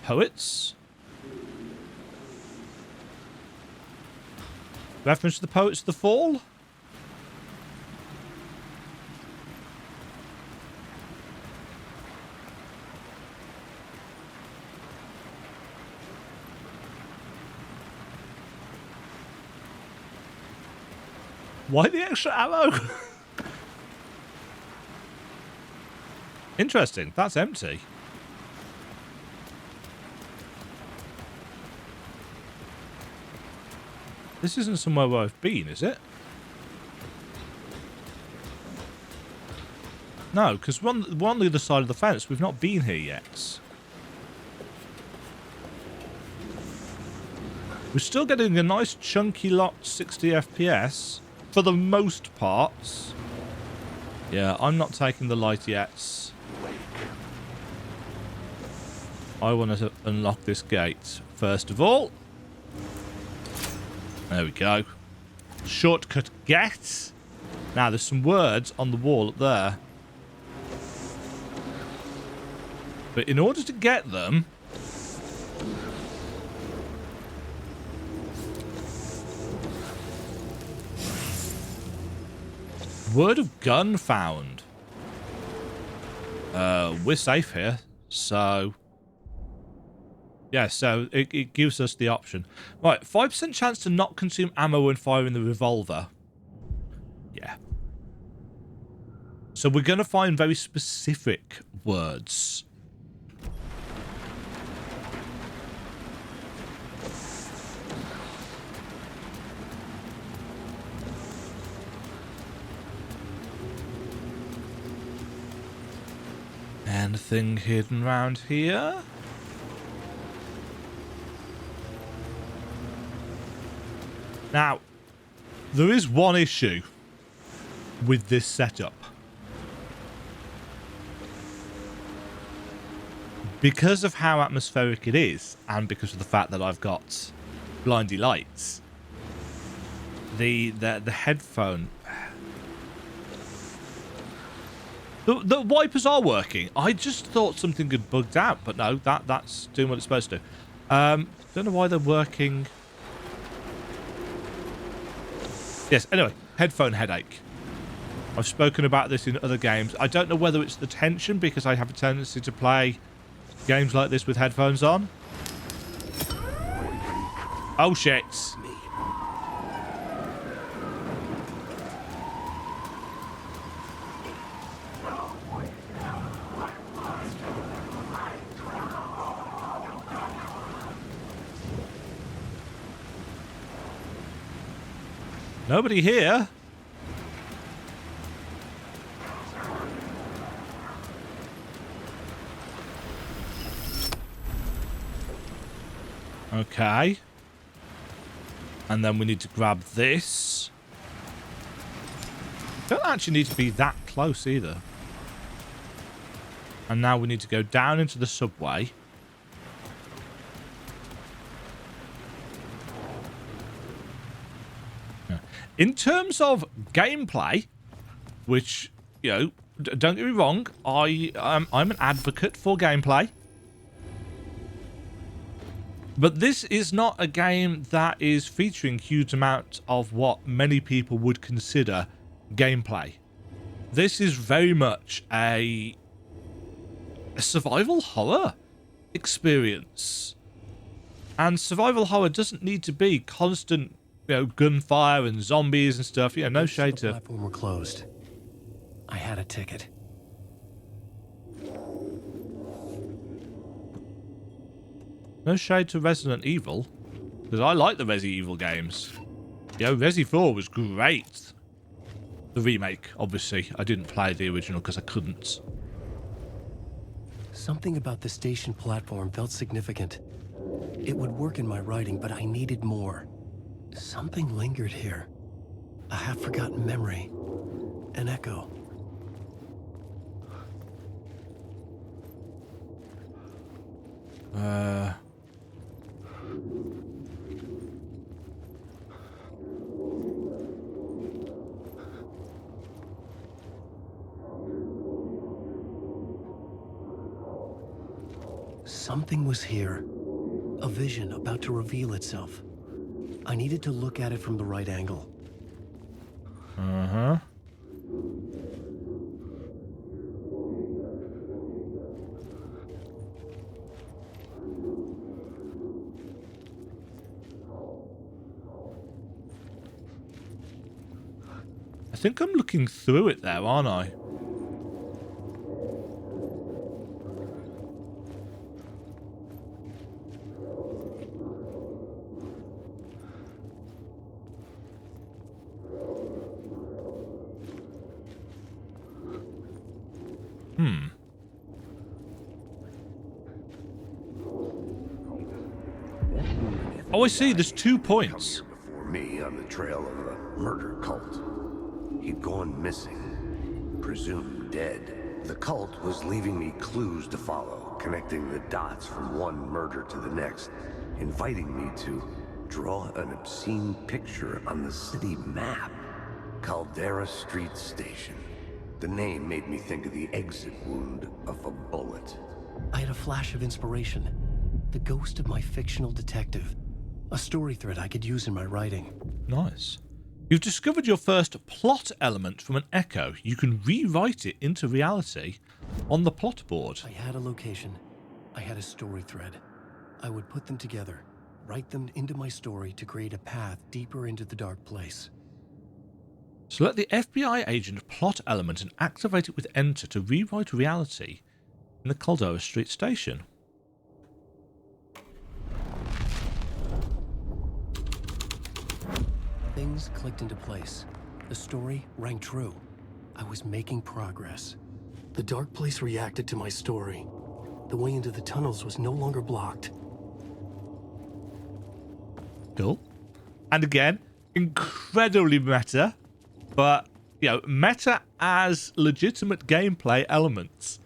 Poets? Reference to the Poets of the Fall? Why the extra ammo? Interesting. That's empty. This isn't somewhere where I've been, is it? No, because we're on the other side of the fence. We've not been here yet. We're still getting a nice chunky lot, 60 FPS. For the most parts. Yeah, I'm not taking the light yet. I want to unlock this gate first of all. There we go. Shortcut get. Now, there's some words on the wall up there. But in order to get them... Word of gun found. We're safe here, so... Yeah, so it gives us the option. Right, 5% chance to not consume ammo when firing the revolver. Yeah. So we're going to find very specific words. Anything hidden around here? Now, there is one issue with this setup. Because of how atmospheric it is, and because of the fact that I've got blindy lights, the headphone... The wipers are working. I just thought something had bugged out, but no, that's doing what it's supposed to. Don't know why they're working. Yes, anyway, headphone headache. I've spoken about this in other games. I don't know whether it's the tension, because I have a tendency to play games like this with headphones on. Oh, shit. Nobody here. Okay. And then we need to grab this. Don't actually need to be that close either. And now we need to go down into the subway. In terms of gameplay, which, you know, don't get me wrong, I'm an advocate for gameplay. But this is not a game that is featuring huge amounts of what many people would consider gameplay. This is very much a survival horror experience. And survival horror doesn't need to be constant, you know, gunfire and zombies and stuff. Yeah, no shade to... The platform were closed. I had a ticket. No shade to Resident Evil, because I like the Resi Evil games. Yo, Resi 4 was great. The remake, obviously. I didn't play the original because I couldn't. Something about the station platform felt significant. It would work in my writing, but I needed more. Something lingered here. A half-forgotten memory. An echo. Something was here. A vision about to reveal itself. I needed to look at it from the right angle. Uh-huh. I think I'm looking through it there, aren't I? Oh, I see. There's 2 points. Before me on the trail of a murder cult. He'd gone missing, presumed dead. The cult was leaving me clues to follow, connecting the dots from one murder to the next, inviting me to draw an obscene picture on the city map. Caldera Street Station. The name made me think of the exit wound of a bullet. I had a flash of inspiration. The ghost of my fictional detective. A story thread I could use in my writing. Nice. You've discovered your first plot element from an echo. You can rewrite it into reality on the plot board. I had a location. I had a story thread. I would put them together, write them into my story to create a path deeper into the dark place. Select the FBI agent plot element and activate it with Enter to rewrite reality in the Caldera Street Station. Things clicked into place. The story rang true. I was making progress. The dark place reacted to my story. The way into the tunnels was no longer blocked. Cool. And again, incredibly meta, but, you know, meta as legitimate gameplay elements.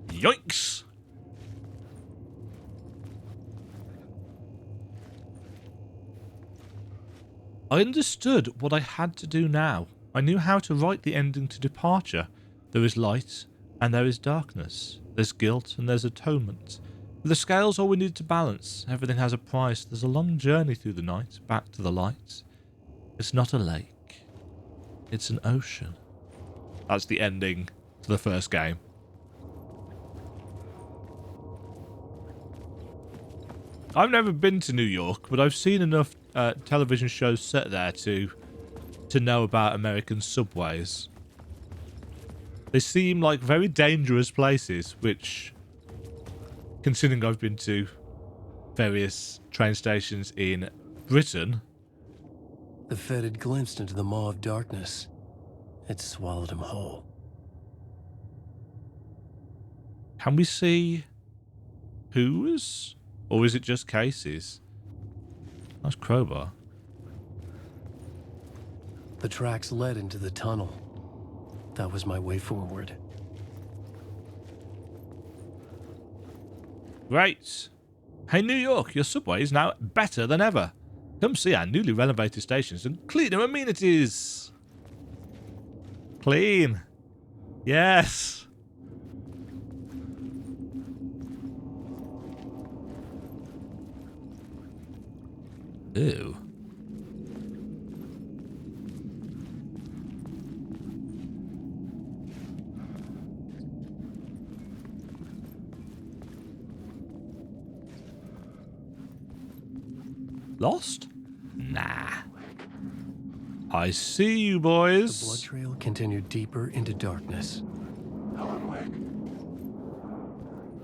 Yoinks! I understood what I had to do now. I knew how to write the ending to Departure. There is light and there is darkness. There's guilt and there's atonement. The scales all we need to balance. Everything has a price. There's a long journey through the night, back to the light. It's not a lake. It's an ocean. That's the ending to the first game. I've never been to New York, but I've seen enough television shows set there to know about American subways. They seem like very dangerous places, which, considering I've been to various train stations in Britain. The Fed had glimpsed into the maw of darkness. It swallowed him whole. Can we see whose? Or is it just cases? Nice crowbar. The tracks led into the tunnel. That was my way forward. Great. Hey, New York, your subway is now better than ever. Come see our newly renovated stations and cleaner amenities. Clean. Yes. Ew. Lost? Nah. I see you, The boys. blood trail continued deeper into darkness.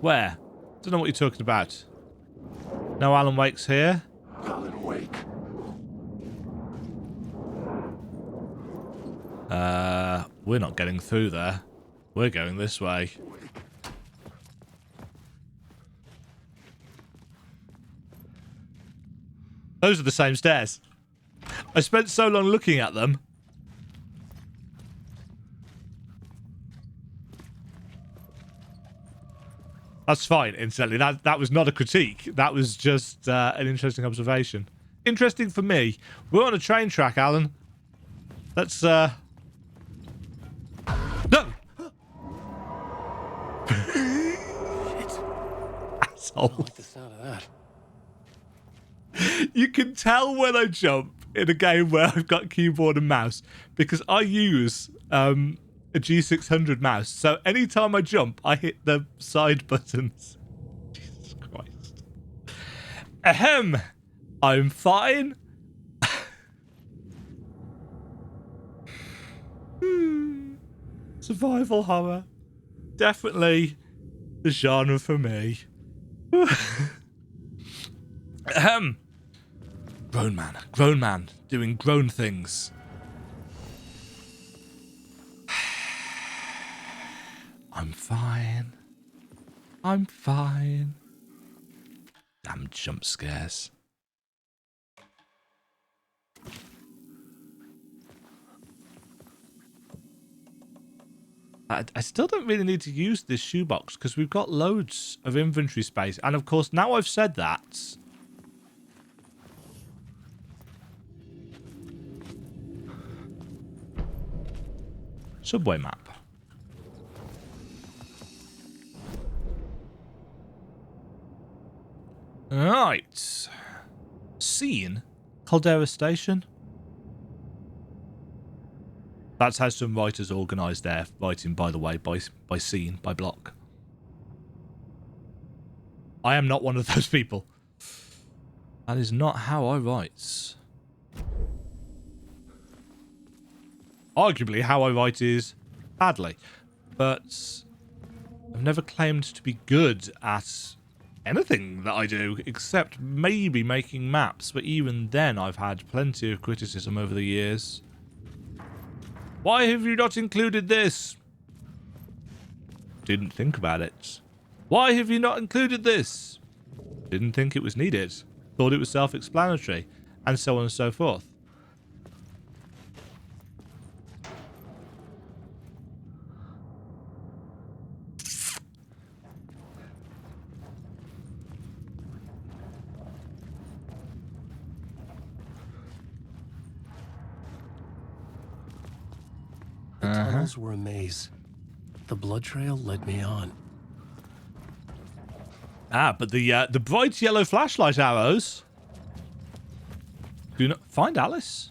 Where? Don't know what you're talking about. No Alan Wake's here. Alan Wake. We're not getting through there. We're going this way. Those are the same stairs. I spent so long looking at them. That's fine, incidentally. That was not a critique. That was just an interesting observation. Interesting for me. We're on a train track, Alan. Let's, No! I don't like the sound of that. You can tell when I jump in a game where I've got keyboard and mouse because I use a G600 mouse. So anytime I jump, I hit the side buttons. Jesus Christ. Ahem. I'm fine. Survival horror. Definitely the genre for me. Ahem. Grown man, doing grown things. I'm fine. I'm fine. Damn jump scares. I still don't really need to use this shoebox because we've got loads of inventory space. And of course, now I've said that... Subway map. Right. Scene? Caldera Station? That's how some writers organise their writing, by the way, by scene, by block. I am not one of those people. That is not how I write. Arguably, how I write is badly. But I've never claimed to be good at anything that I do, except maybe making maps. But even then, I've had plenty of criticism over the years. Why have you not included this? Didn't think about it. Why have you not included this? Didn't think it was needed. Thought it was self-explanatory. And so on and so forth. The tunnels were a maze. The blood trail led me on. Ah, but the bright yellow flashlight arrows do not find Alice.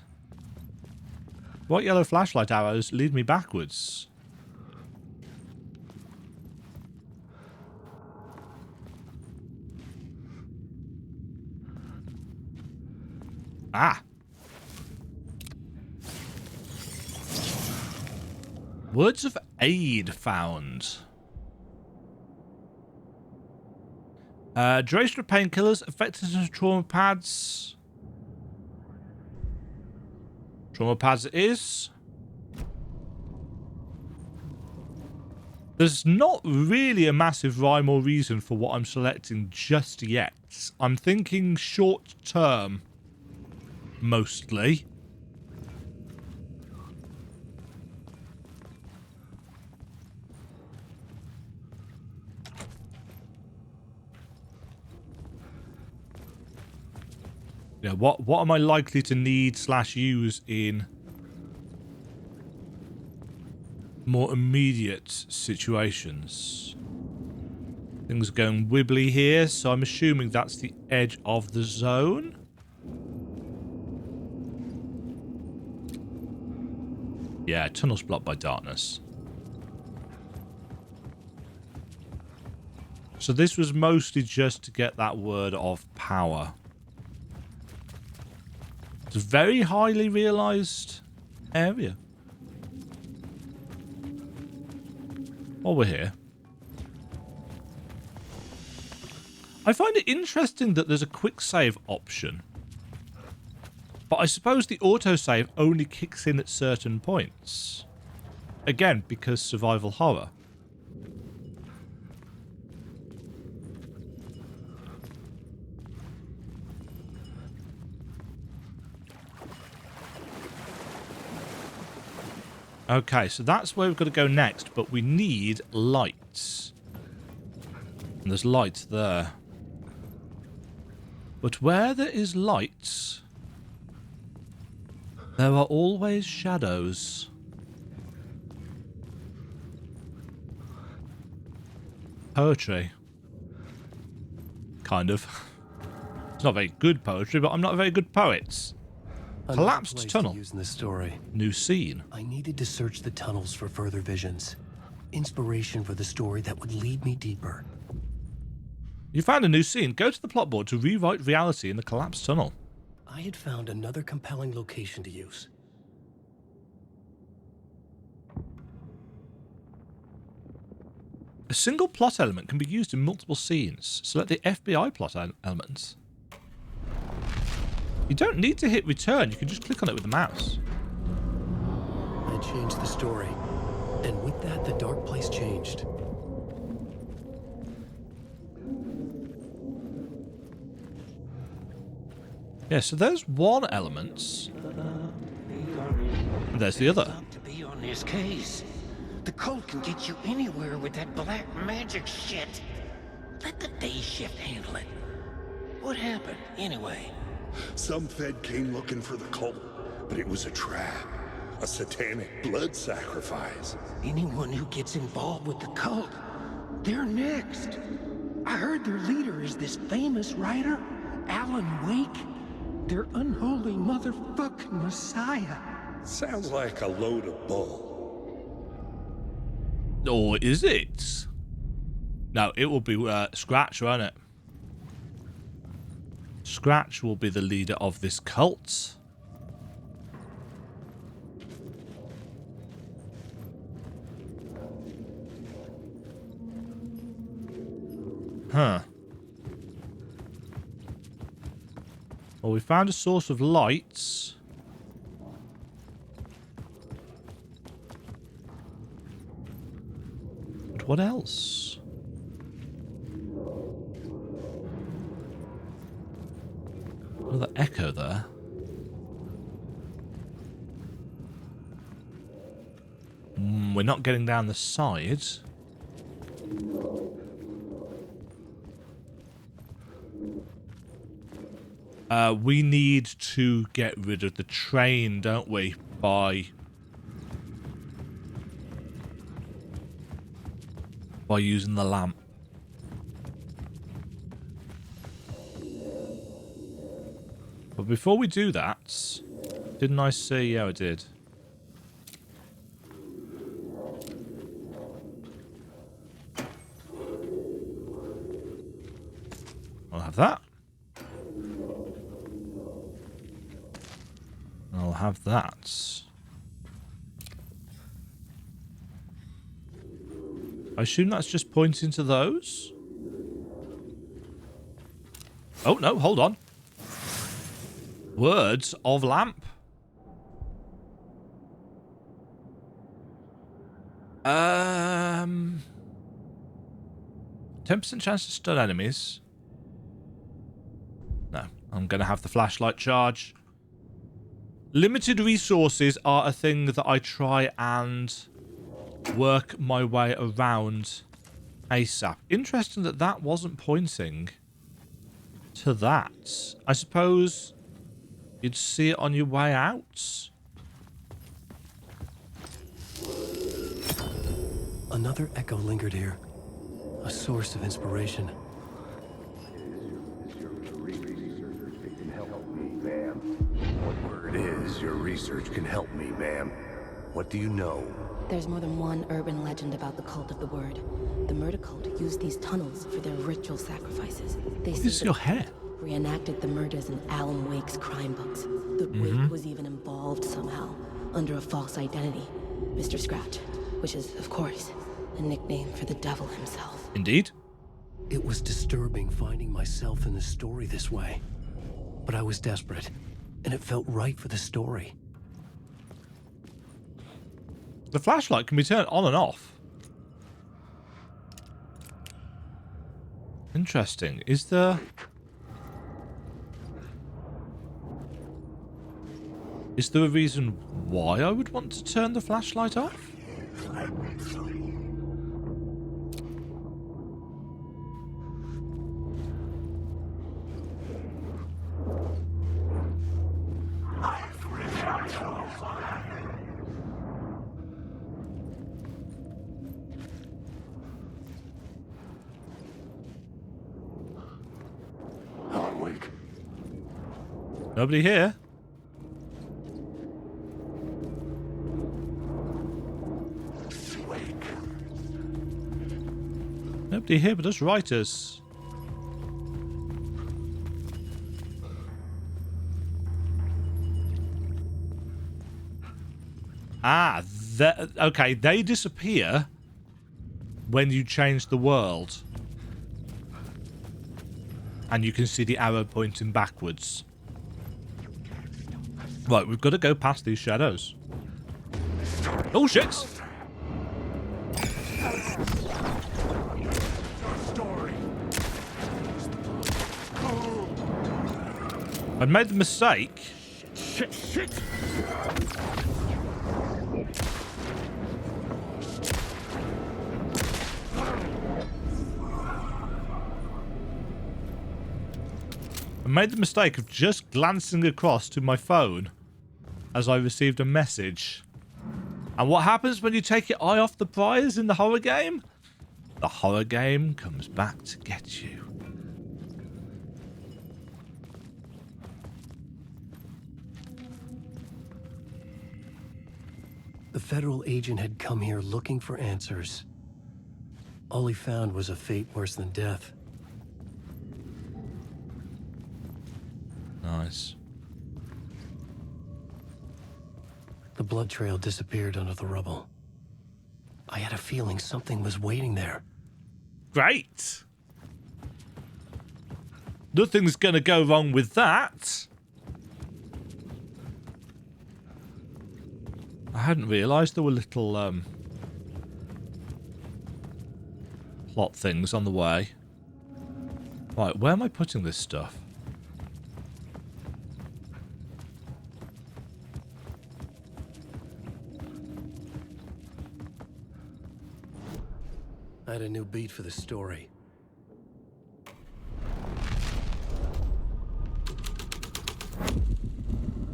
Bright yellow flashlight arrows lead me backwards. Ah. Words of aid found. Duration of painkillers, effectiveness of trauma pads. Trauma pads it is. There's not really a massive rhyme or reason for what I'm selecting just yet. I'm thinking short term, mostly. Yeah, what am I likely to need / use in more immediate situations? Things are going wibbly here, so I'm assuming that's the edge of the zone. Yeah, tunnel's blocked by darkness. So this was mostly just to get that word of power. It's a very highly realised area. While we're here, I find it interesting that there's a quick save option. But I suppose the autosave only kicks in at certain points. Again, because survival horror. Okay, so that's where we've got to go next, but we need lights. And there's lights there. But where there is lights, there are always shadows. Poetry. Kind of. It's not very good poetry, but I'm not a very good poet. Collapsed tunnel. In the story. New scene. I needed to search the tunnels for further visions. Inspiration for the story that would lead me deeper. You found a new scene. Go to the plot board to rewrite reality in the collapsed tunnel. I had found another compelling location to use. A single plot element can be used in multiple scenes. Select the FBI plot element. You don't need to hit return. You can just click on it with the mouse. I changed the story. And with that, the dark place changed. Yeah, so there's one element. And there's the other. To be on this case. The cult can get you anywhere with that black magic shit. Let the day shift handle it. What happened, anyway? Some Fed came looking for the cult, but it was a trap. A satanic blood sacrifice. Anyone who gets involved with the cult, they're next. I heard their leader is this famous writer, Alan Wake. Their unholy motherfucking messiah. Sounds like a load of bull. Or is it? No, it will be Scratch, won't it? Scratch will be the leader of this cult. Huh. Well, we found a source of lights. But what else? Another echo there. We're not getting down the side. We need to get rid of the train, don't we? By using the lamp. But before we do that, didn't I see? Yeah, I did. I'll have that. I'll have that. I assume that's just pointing to those? Oh, no, hold on. Words of lamp. 10% chance to stun enemies. No, I'm going to have the flashlight charge. Limited resources are a thing that I try and work my way around ASAP. Interesting that that wasn't pointing to that. I suppose you'd see it on your way out. Another echo lingered here. A source of inspiration. Whatever it is, your research can help me, ma'am. What do you know? There's more than one urban legend about the Cult of the Word. The murder cult used these tunnels for their ritual sacrifices. They What is your hair? reenacted the murders in Alan Wake's crime books. The Wake was even involved somehow, under a false identity. Mr. Scratch, which is, of course, a nickname for the devil himself. Indeed. It was disturbing finding myself in the story this way. But I was desperate, and it felt right for the story. The flashlight can be turned on and off. Interesting. Is there a reason why I would want to turn the flashlight off? Nobody here. Nobody here but us writers. Ah, okay, they disappear when you change the world. And you can see the arrow pointing backwards. Right, we've got to go past these shadows. Oh, shit! I made the mistake. Shit. I made the mistake of just glancing across to my phone as I received a message. And what happens when you take your eye off the prize in the horror game? The horror game comes back to get you. The federal agent had come here looking for answers. All he found was a fate worse than death. Nice. The blood trail disappeared under the rubble. I had a feeling something was waiting there. Great. Nothing's gonna go wrong with that. I hadn't realised there were little plot things on the way. Right, where am I putting this stuff? I had a new beat for the story.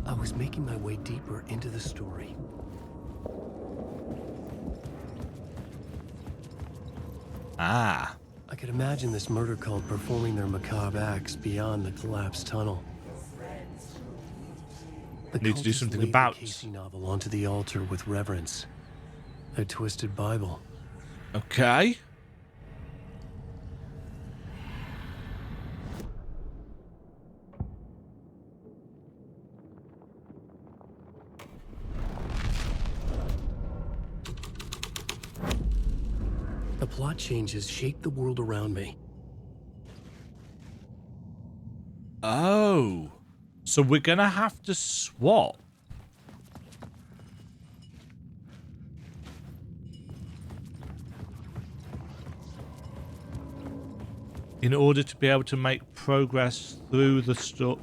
I was making my way deeper into the story. Ah. I could imagine this murder cult performing their macabre acts beyond the collapsed tunnel. The Need to do cultists something laid about the Casey novel onto the altar with reverence. Their twisted Bible. Okay. The plot changes shaped the world around me. Oh. So we're gonna have to swap. In order to be able to make progress through the story.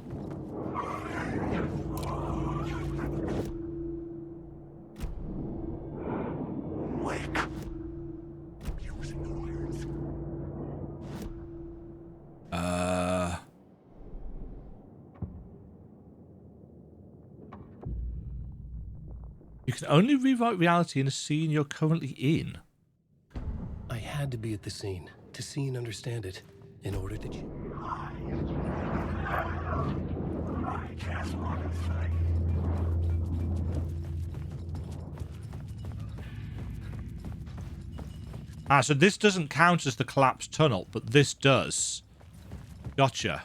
You can only rewrite reality in a scene you're currently in. I had to be at the scene to see and understand it in order to... Ah, so this doesn't count as the collapsed tunnel, but this does. Gotcha.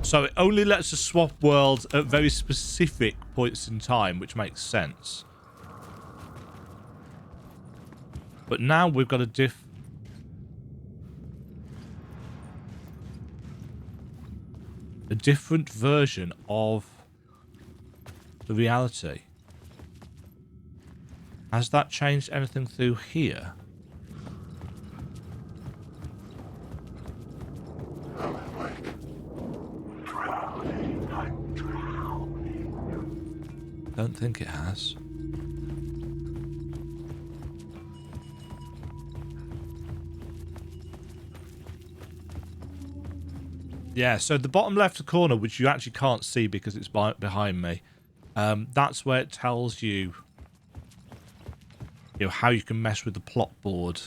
So it only lets us swap worlds at very specific points in time, which makes sense. But now we've got a different version of the reality. Has that changed anything through here? Don't think it has. Yeah, so the bottom left corner, which you actually can't see because it's behind me, that's where it tells you, how you can mess with the plot board.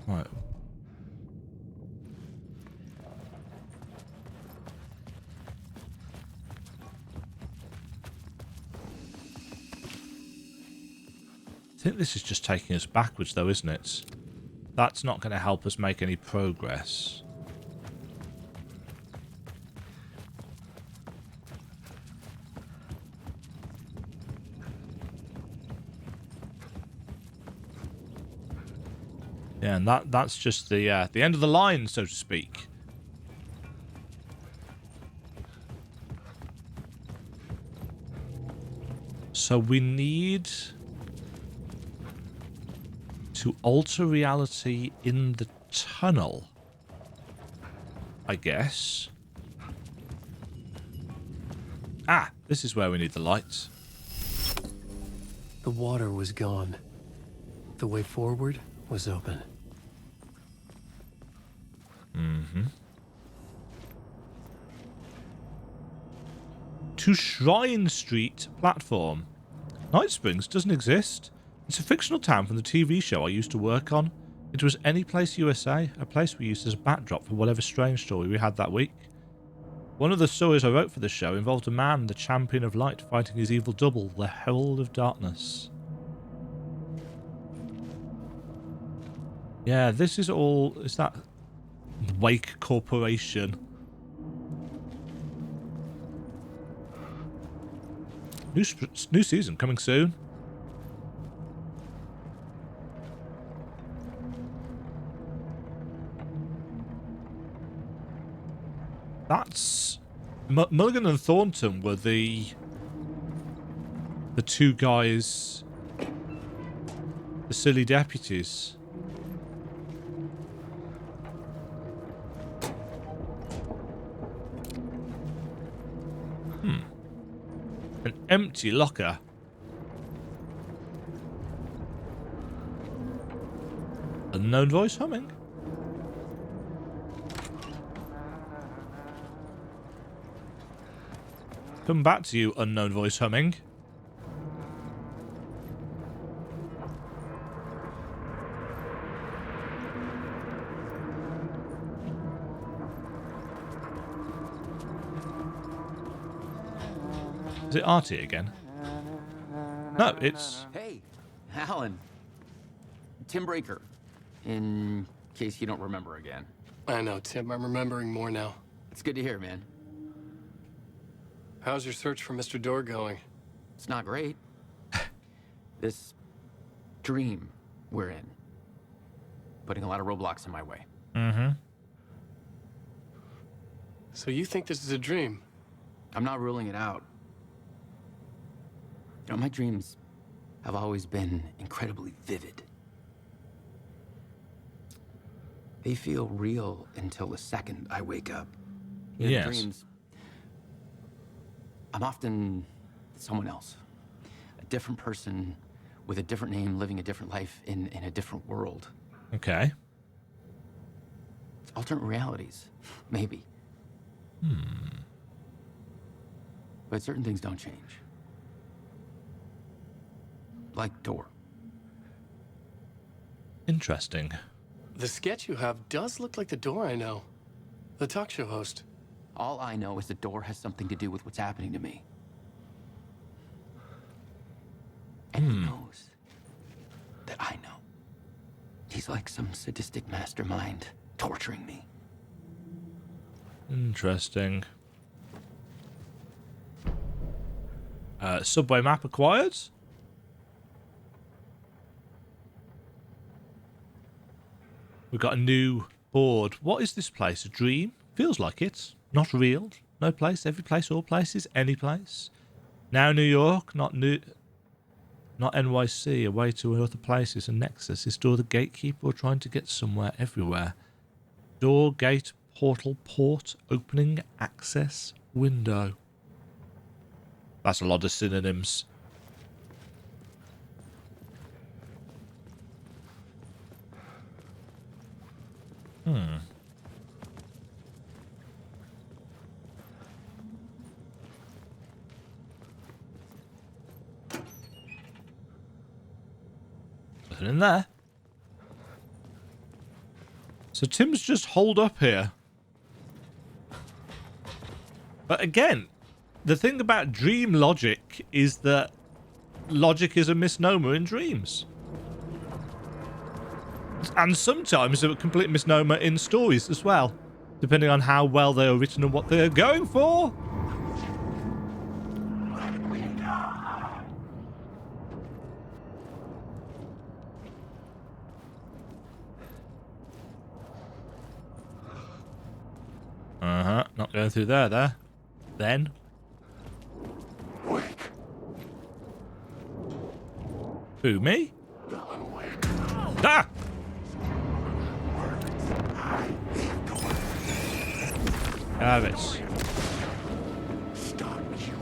Right. I think this is just taking us backwards though, isn't it? That's not going to help us make any progress. Yeah, and that's just the end of the line, so to speak. So we need to alter reality in the tunnel, I guess. Ah, this is where we need the lights. The water was gone. The way forward was open. Mm-hmm. To Shrine Street platform. Night Springs doesn't exist. It's a fictional town from the TV show I used to work on. It was Any Place USA, a place we used as a backdrop for whatever strange story we had that week. One of the stories I wrote for the show involved a man, the champion of light, fighting his evil double, the Herald of Darkness. Yeah, this is all... Is that Wake Corporation? New season coming soon. That's... Mulligan and Thornton were the two guys, the silly deputies. An empty locker. Unknown voice humming. Come back to you, unknown voice humming. Is it Artie again? No, it's... Hey, Alan. Tim Breaker. In case you don't remember again. I know, Tim. I'm remembering more now. It's good to hear, man. How's your search for Mr. Door going? It's not great. This dream we're in. Putting a lot of roadblocks in my way. Mm-hmm. So you think this is a dream? I'm not ruling it out. You know, my dreams have always been incredibly vivid. They feel real until the second I wake up. In Yes. dreams, I'm often someone else. A different person with a different name, living a different life in a different world. Okay. Alternate realities, maybe. But certain things don't change. Like Door. Interesting. The sketch you have does look like the Door I know. The talk show host. All I know is the Door has something to do with what's happening to me. And he knows that I know. He's like some sadistic mastermind torturing me. Interesting. Subway map acquired. We've got a new board. What is this place? A dream? Feels like it. Not real. No place. Every place. All places. Any place. Now New York. Not NYC. Away to other places. A nexus. Is door the gatekeeper or trying to get somewhere? Everywhere. Door, gate, portal, port, opening, access, window. That's a lot of synonyms. Nothing in there. So Tim's just holed up here. But again, the thing about dream logic is that logic is a misnomer in dreams. And sometimes a complete misnomer in stories as well, depending on how well they are written and what they are going for. Not going through there. Then. Wake. Who, me? Alan Wake. Ah! Have it. Stop you.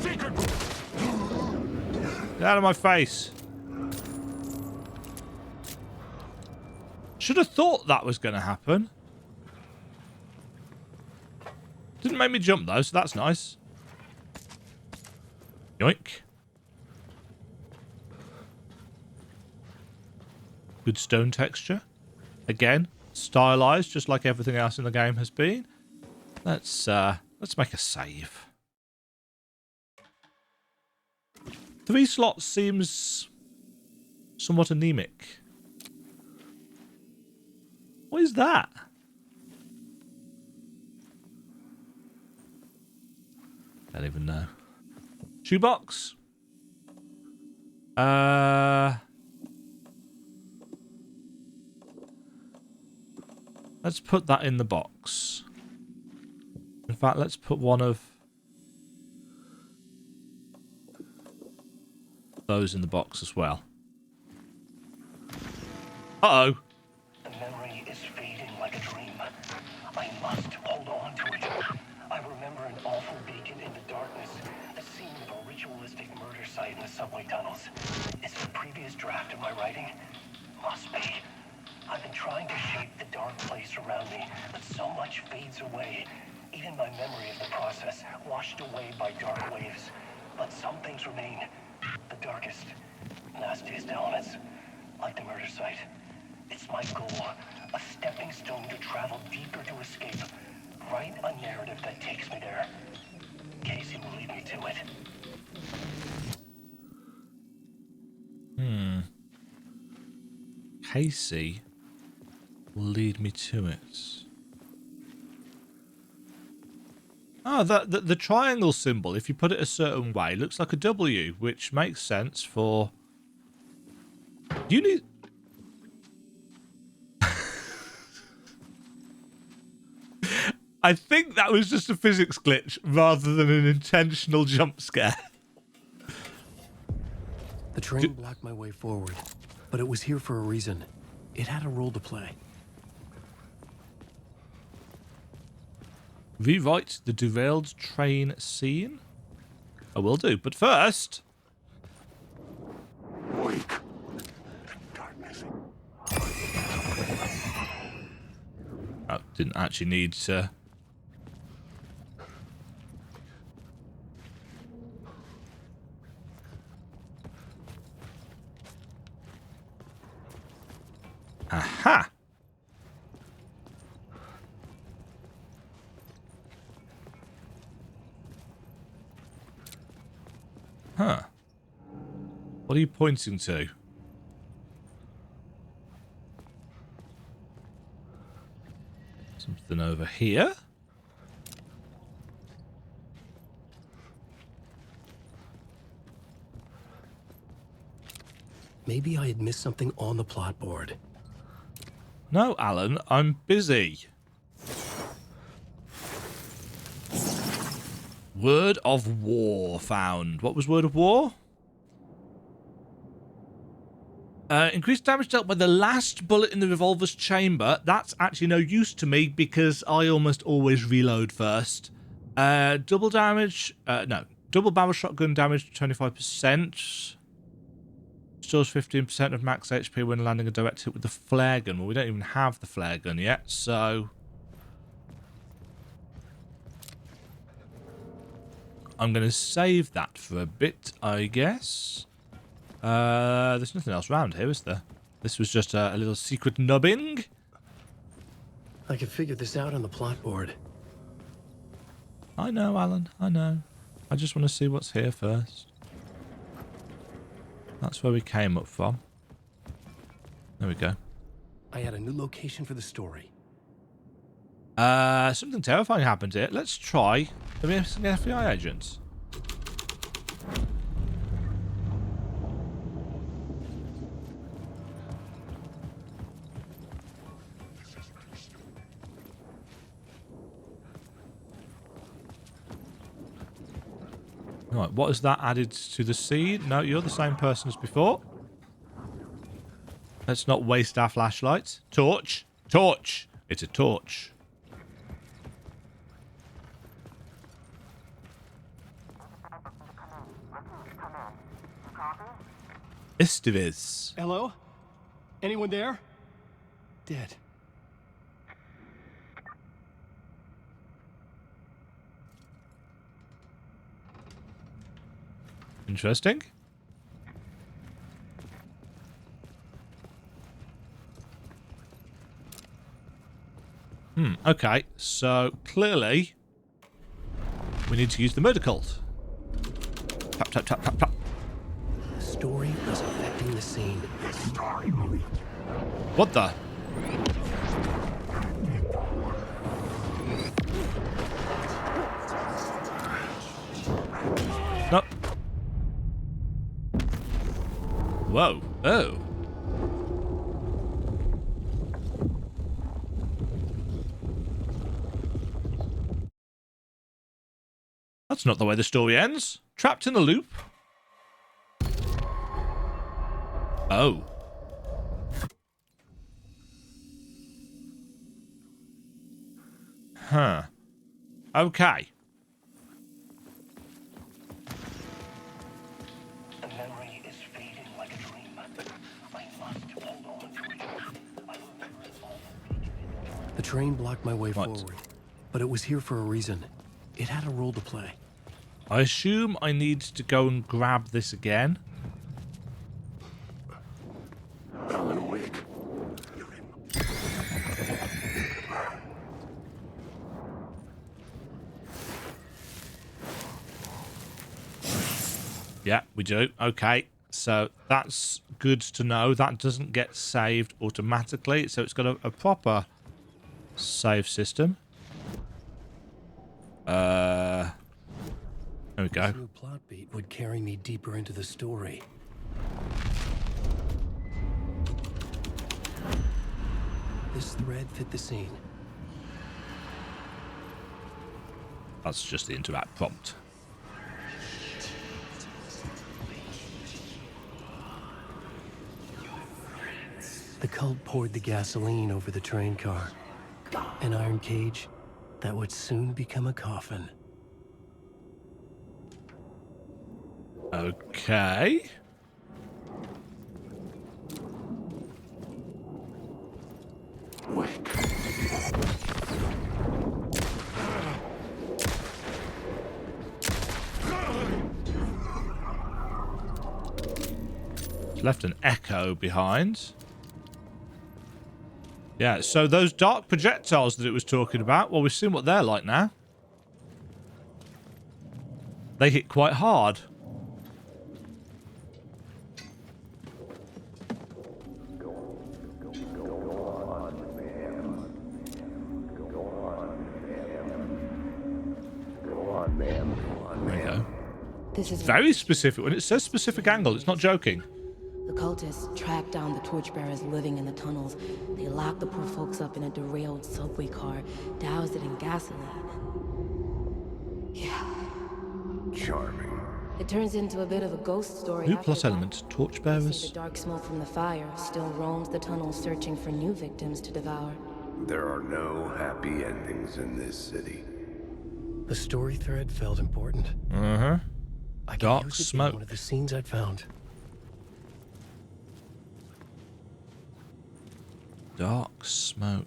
Secret. Get out of my face. Should have thought that was going to happen. Didn't make me jump though, so that's nice. Yoink. Good stone texture. Again, stylized just like everything else in the game has been. Let's make a save. 3 slots seems somewhat anemic. What is that? Don't even know. Shoebox? Let's put that in the box. In fact, let's put one of those in the box as well. Uh-oh. The memory is fading like a dream. I must hold on to it. I remember an awful beacon in the darkness, the scene of a ritualistic murder site in the subway tunnels. Is it a previous draft of my writing? Must be. I've been trying to shape the dark place around me, but so much fades away. Even my memory of the process, washed away by dark waves. But some things remain. The darkest, nastiest elements, like the murder site. It's my goal, a stepping stone to travel deeper to escape. Write a narrative that takes me there. Casey will lead me to it. Casey will lead me to it. Oh, the triangle symbol, if you put it a certain way, looks like a W, which makes sense for... You need... I think that was just a physics glitch rather than an intentional jump scare. The train blocked my way forward, but it was here for a reason. It had a role to play. Rewrite the Derailed Train scene? I will do, but first... Wake. Darkness. Oh, didn't actually need to... Aha! Huh. What are you pointing to? Something over here. Maybe I had missed something on the plot board. No, Alan, I'm busy. Word of War found. What was Word of War? Increased damage dealt by the last bullet in the revolver's chamber. That's actually no use to me because I almost always reload first. Double damage. No. Double barrel shotgun damage 25%. Stores 15% of max HP when landing a direct hit with the flare gun. Well, we don't even have the flare gun yet, so... I'm going to save that for a bit, I guess. There's nothing else around here, is there? This was just a little secret nubbing. I can figure this out on the plot board. I know, Alan. I know. I just want to see what's here first. That's where we came up from. There we go. I had a new location for the story. Something terrifying happened here. Let's try the FBI agents. Right, what has that added to the scene? No, you're the same person as before. Let's not waste our flashlights. Torch! Torch! It's a torch. Estiviz. Hello? Anyone there? Dead. Interesting. Okay, so clearly we need to use the murder cult. Tap, tap, tap, tap, tap. The story was affecting the scene. What the? No. Whoa. Oh. That's not the way the story ends. Trapped in a loop. Oh. Huh. Okay. The memory is fading like a dream. I must hold on to it. I remember it all. The train blocked my way What? forward, but it was here for a reason. It had a role to play. I assume I need to go and grab this again. Alan Wake. Yeah, we do. Okay, so that's good to know. That doesn't get saved automatically, so it's got a proper save system. There we go. This new plot beat would carry me deeper into the story. This thread fit the scene. That's just the interact prompt. The cult poured the gasoline over the train car. An iron cage that would soon become a coffin. Okay. Wake. Left an echo behind. Yeah, so those dark projectiles that it was talking about, well, we've seen what they're like now. They hit quite hard. This is Very specific. When it says specific angle, it's not joking. The cultists tracked down the torchbearers living in the tunnels. They locked the poor folks up in a derailed subway car, doused it in gasoline. Yeah. Charming. It turns into a bit of a ghost story. New after plot that. element, They say torchbearers. the dark smoke from the fire still roams the tunnels searching for new victims to devour. There are no happy endings in this city. The story thread felt important. Uh-huh. I could Dark use it in smoke. one of the scenes I'd found. Dark smoke.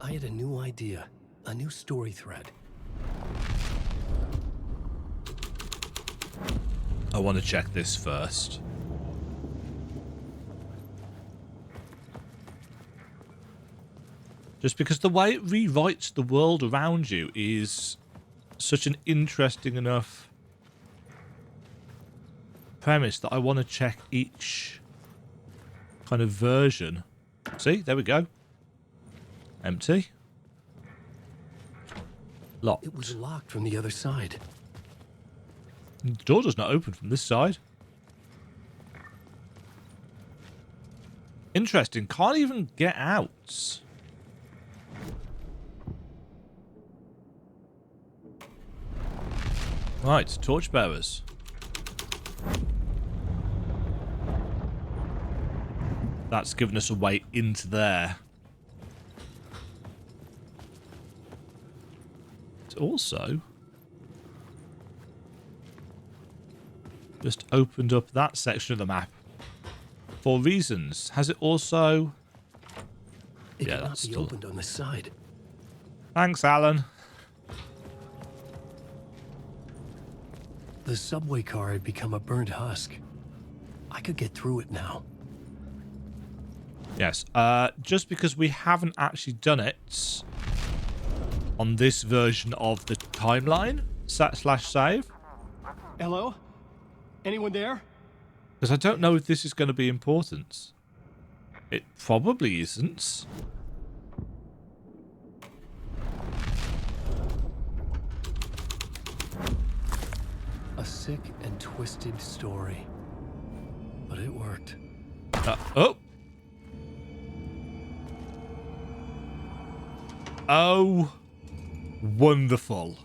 I had a new idea, a new story thread. I want to check this first. Just because the way it rewrites the world around you is such an interesting enough premise that I want to check each kind of version. See, there we go. Empty. Locked. It was locked from the other side. The door does not open from this side. Interesting. Can't even get out. Right, torchbearers. That's given us a way into there. It's also just opened up that section of the map for reasons. Has it also? It Yeah, cannot that's be still. opened on this side. Thanks, Alan. The subway car had become a burnt husk. I could get through it now. Yes. Just because we haven't actually done it on this version of the timeline /save. Hello? Anyone there? Because I don't know if this is going to be important. It probably isn't. A sick and twisted story. But it worked. Oh. Oh. Wonderful.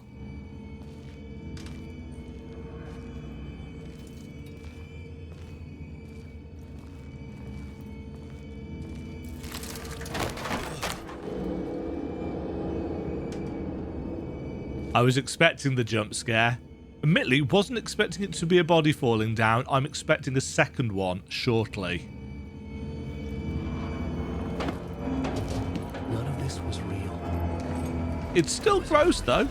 I was expecting the jump scare. Admittedly, wasn't expecting it to be a body falling down. I'm expecting a second one shortly. None of this was real. It's still gross, though.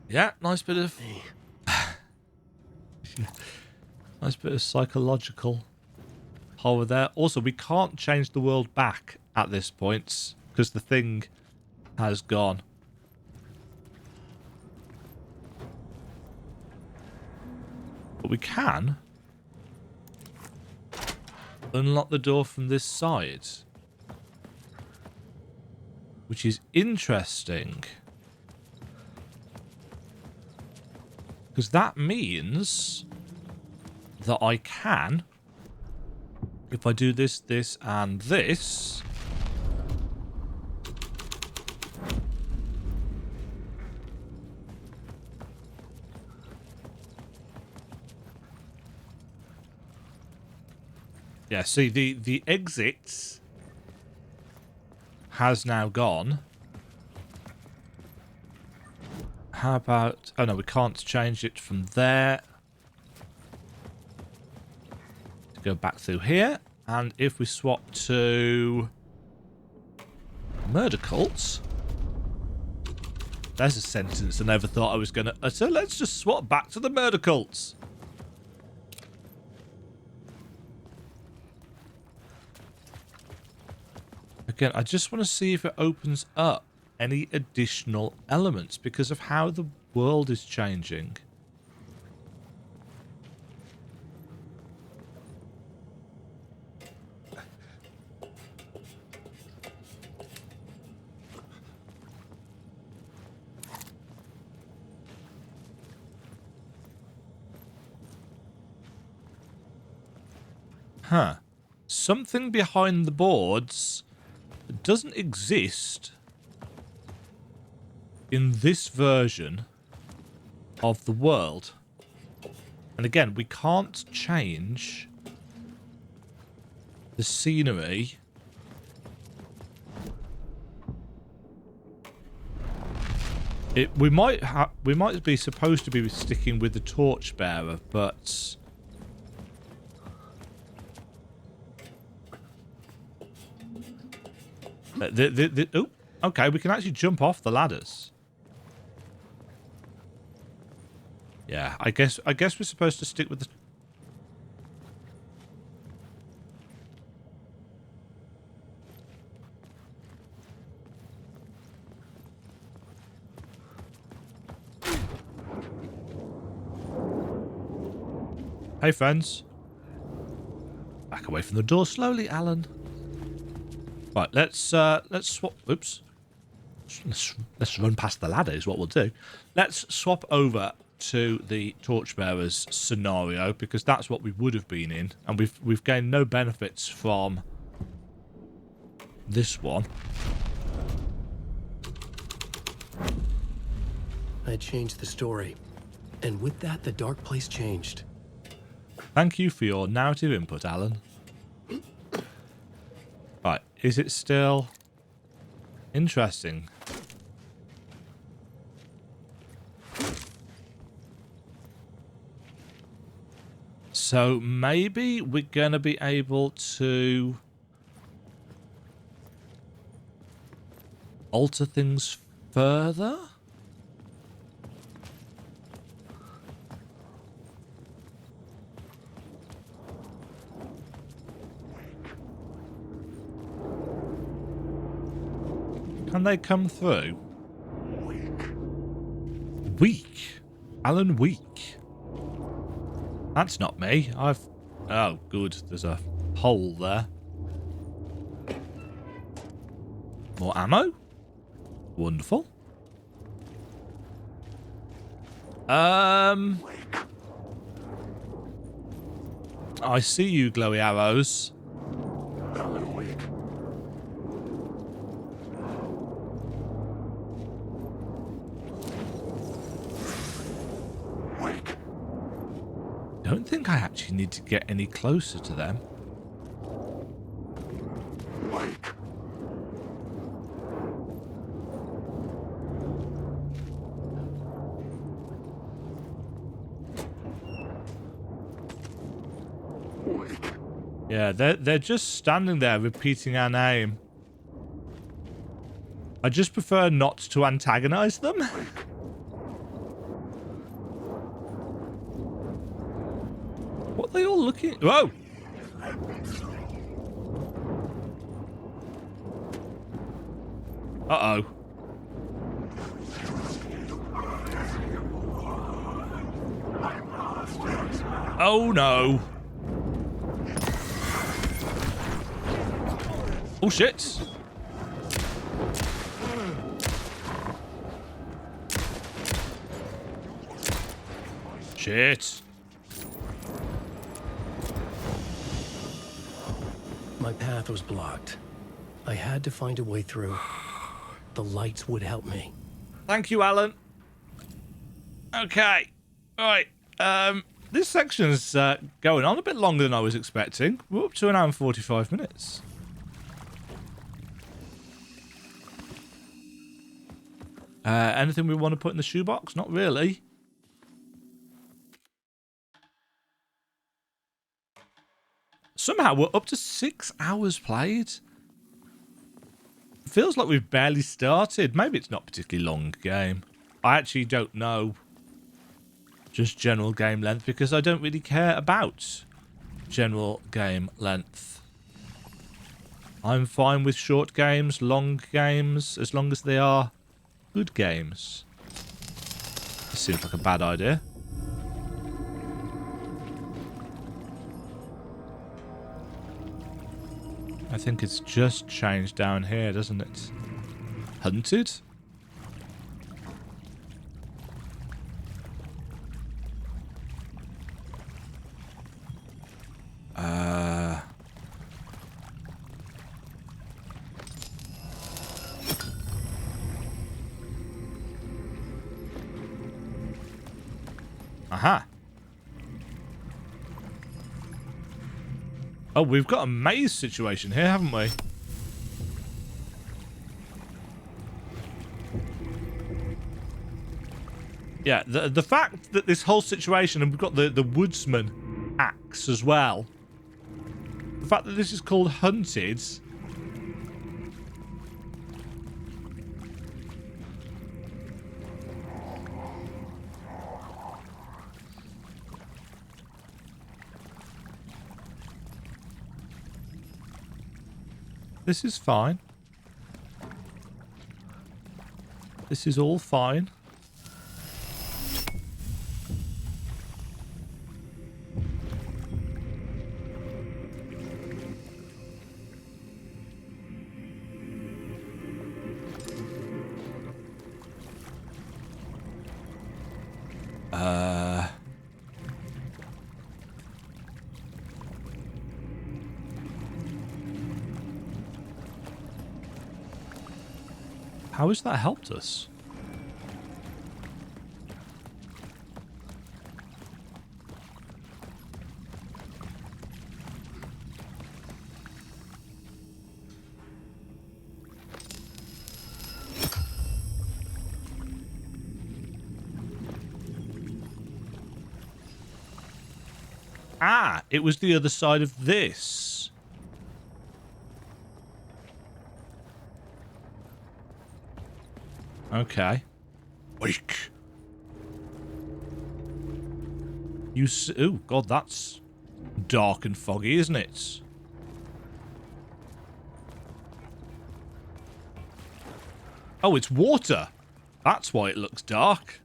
Yeah, nice bit of nice bit of psychological horror there. Also, we can't change the world back at this point because the thing has gone. But we can unlock the door from this side, which is interesting. Because that means that I can, if I do this, this, and this, yeah, see, the exit has now gone. How about... Oh, no, we can't change it from there. To go back through here. And if we swap to... Murder cults. There's a sentence I never thought I was going to utter. Let's just swap back to the murder cults. I just want to see if it opens up any additional elements because of how the world is changing. Huh. Something behind the boards that doesn't exist in this version of the world. And again, we can't change the scenery. We might be supposed to be sticking with the torchbearer, but oh, okay, we can actually jump off the ladders. Yeah, I guess we're supposed to stick with the... Hey, friends. Back away from the door slowly, Alan. Right, let's swap. Oops. Let's run past the ladder is what we'll do. Let's swap over to the torchbearers scenario because that's what we would have been in, and we've gained no benefits from this one. I changed the story, and with that, the dark place changed. Thank you for your narrative input, Alan. Right, is it still interesting? So maybe we're going to be able to alter things further? Can they come through? Weak. Alan Weak. That's not me. Oh, good. There's a hole there. More ammo? Wonderful. I see you, glowy arrows. I don't think I actually need to get any closer to them. Yeah, they're just standing there repeating our name. I just prefer not to antagonize them. What are they all looking... Whoa! Uh-oh. Oh, no. Oh, shit. Shit. My path was blocked. I had to find a way through. The lights would help me. Thank you, Alan. Okay. All right. This section's going on a bit longer than I was expecting. We're up to an hour and 45 minutes. Anything we want to put in the shoebox? Not really. Somehow we're up to 6 hours played. Feels like we've barely started. Maybe it's not a particularly long game. I actually don't know. Just general game length because I don't really care about general game length. I'm fine with short games, long games, as long as they are good games. seems like a bad idea. I think it's just changed down here, doesn't it? Hunted? Aha. Oh, we've got a maze situation here, haven't we? Yeah, the fact that this whole situation, and we've got the woodsman axe as well. The fact that this is called Hunted. This is fine. This is all fine. How has that helped us? Ah, it was the other side of this. Okay. Weak. Oh, God, that's dark and foggy, isn't it? Oh, it's water. That's why it looks dark.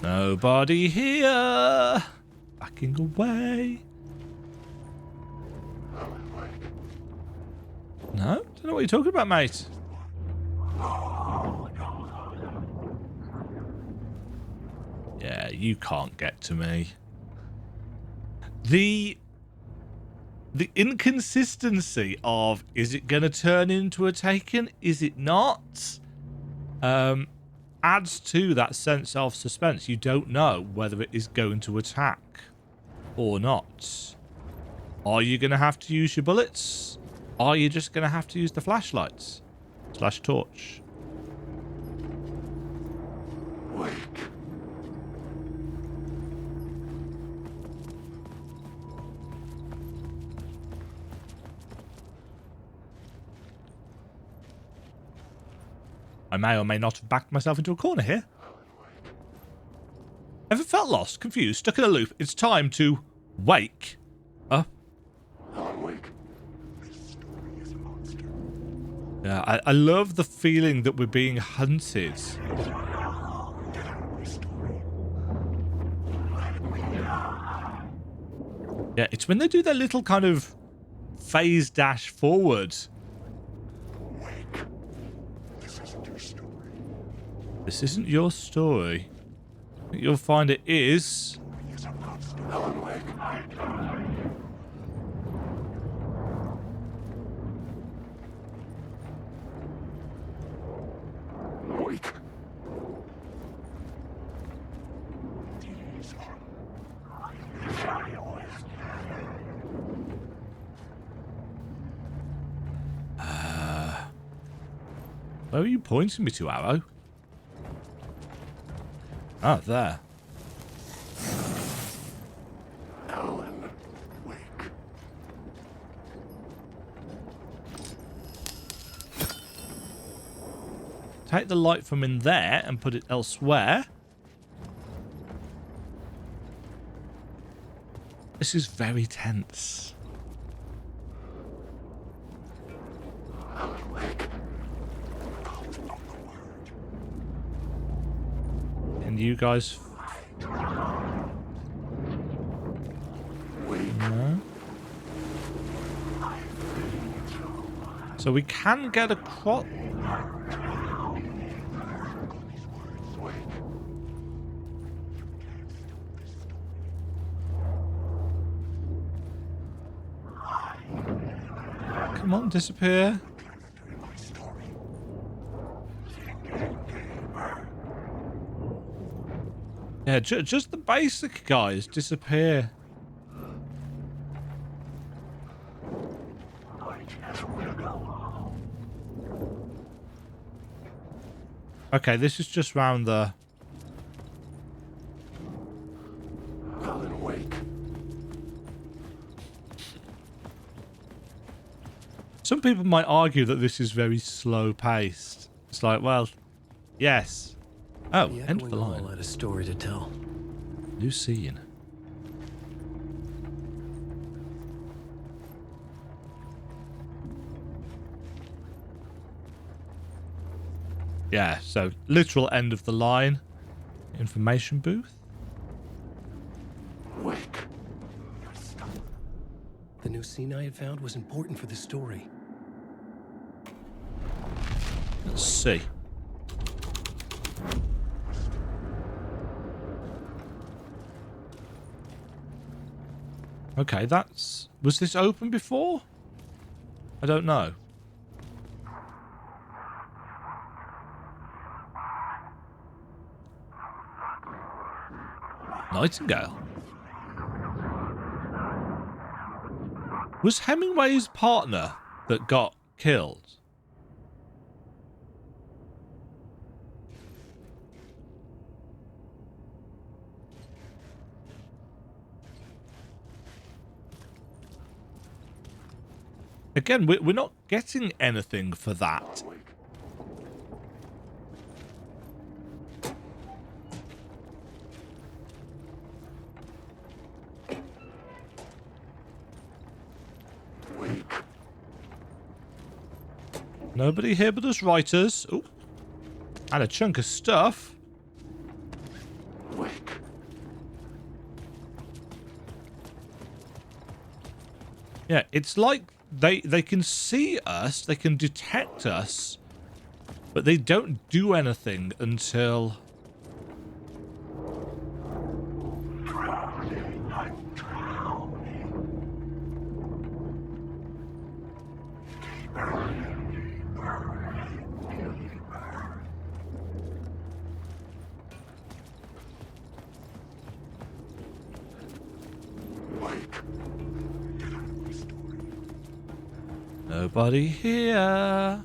Nobody here. Backing away. No? Don't know what you're talking about, mate. Yeah, you can't get to me. The inconsistency of, is it going to turn into a Taken? Is it not? Adds to that sense of suspense. You don't know whether it is going to attack or not. Are you going to have to use your bullets? Are you just going to have to use the flashlights? / torch. Wake. I may or may not have backed myself into a corner here. Ever felt lost, confused, stuck in a loop? It's time to wake up. Wake. This story is a monster. Yeah, I love the feeling that we're being hunted. Yeah, it's when they do their little kind of phase dash forward. Wake. This isn't your story. This isn't your story. I think you'll find it is. Is a monster. Wake. Wake. These are valueless. Where are you pointing me to, Arrow? Ah, there. Alan, wake. Take the light from in there and put it elsewhere. This is very tense. you guys... No. So we can get across... Come on, disappear. Yeah, just the basic guys disappear. Okay, this is just round the... Alan Wake. Some people might argue that this is very slow paced. It's like, well, yes. Oh, The end of the echoing line. hall had a story to tell. New scene. Yeah, so literal end of the line. Information booth. Wake. The new scene I had found was important for the story. Let's see. Okay, that's... Was this open before? I don't know. Nightingale. Was Hemingway's partner that got killed? Again, we're not getting anything for that. Nobody here but us writers. Ooh. And a chunk of stuff. Wake. Yeah, it's like they can see us, they can detect us, but they don't do anything until... Nobody here.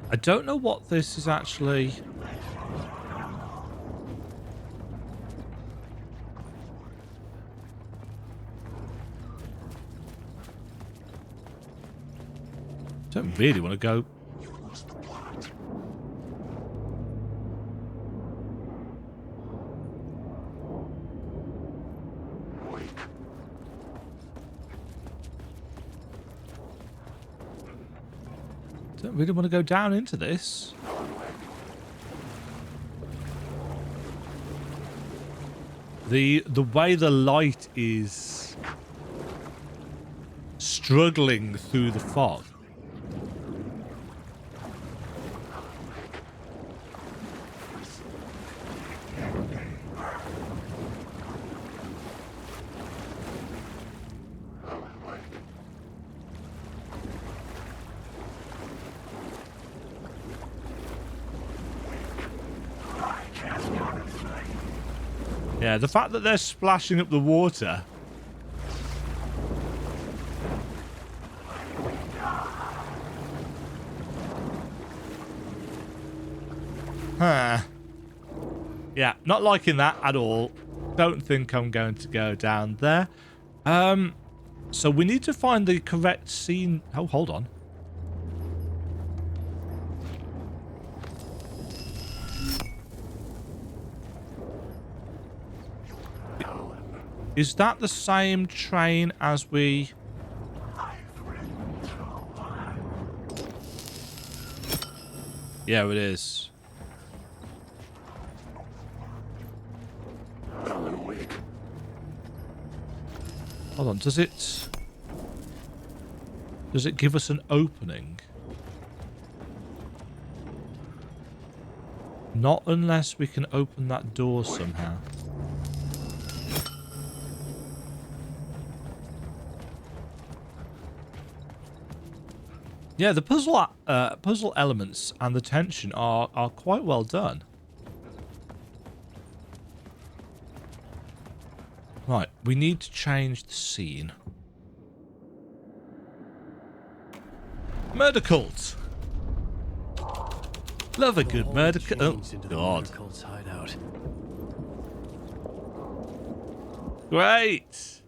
I don't know what this is actually. Don't really want to go. Don't really want to go down into this. The way the light is struggling through the fog. Yeah, the fact that they're splashing up the water. Huh. Yeah, not liking that at all. Don't think I'm going to go down there. So we need to find the correct scene. Oh, hold on. Is that the same train as we... Yeah, it is. Alan Wake. Hold on, does it give us an opening? Not unless we can open that door somehow. Yeah, the puzzle elements and the tension are quite well done. Right, we need to change the scene. Murder cult. Love a good murder cult. Oh, God. Hideout. Great.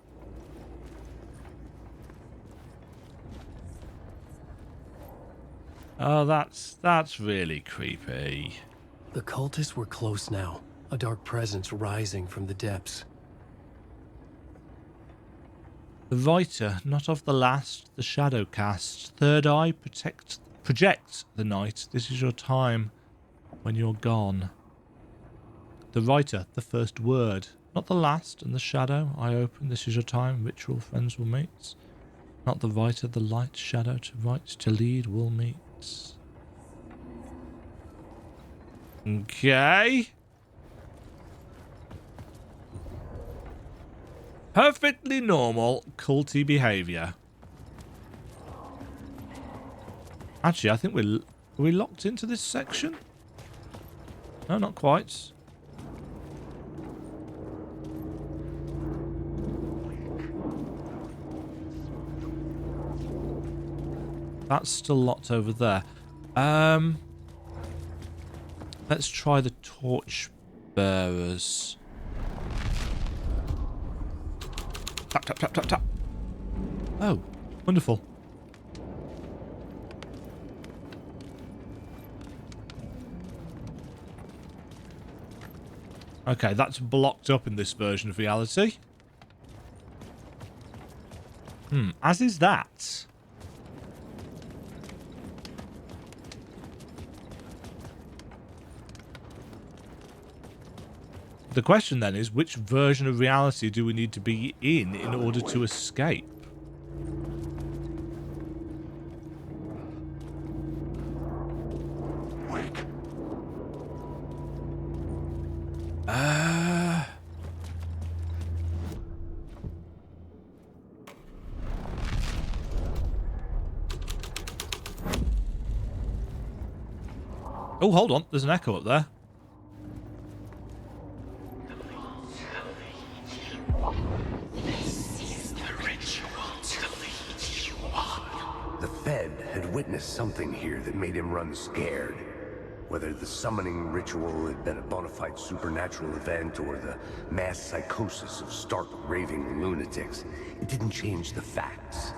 Oh, that's really creepy. The cultists were close now, a dark presence rising from the depths. The writer, not of the last, the shadow cast. Third eye, project the night. This is your time when you're gone. The writer, the first word, not the last, and the shadow, eye open. This is your time, ritual friends will meet. Not the writer, the light, shadow, to write, to lead, will meet. Okay. Perfectly normal culty behavior. Actually, I think are we locked into this section? No, not quite. That's still locked over there. Let's try the torch bearers. Tap, tap, tap, tap, tap. Oh, wonderful. Okay, that's blocked up in this version of reality. As is that. The question then is, which version of reality do we need to be in order to escape? Wake. Oh, hold on. There's an echo up there. Witnessed something here that made him run scared. Whether the summoning ritual had been a bona fide supernatural event or the mass psychosis of stark raving lunatics, it didn't change the facts.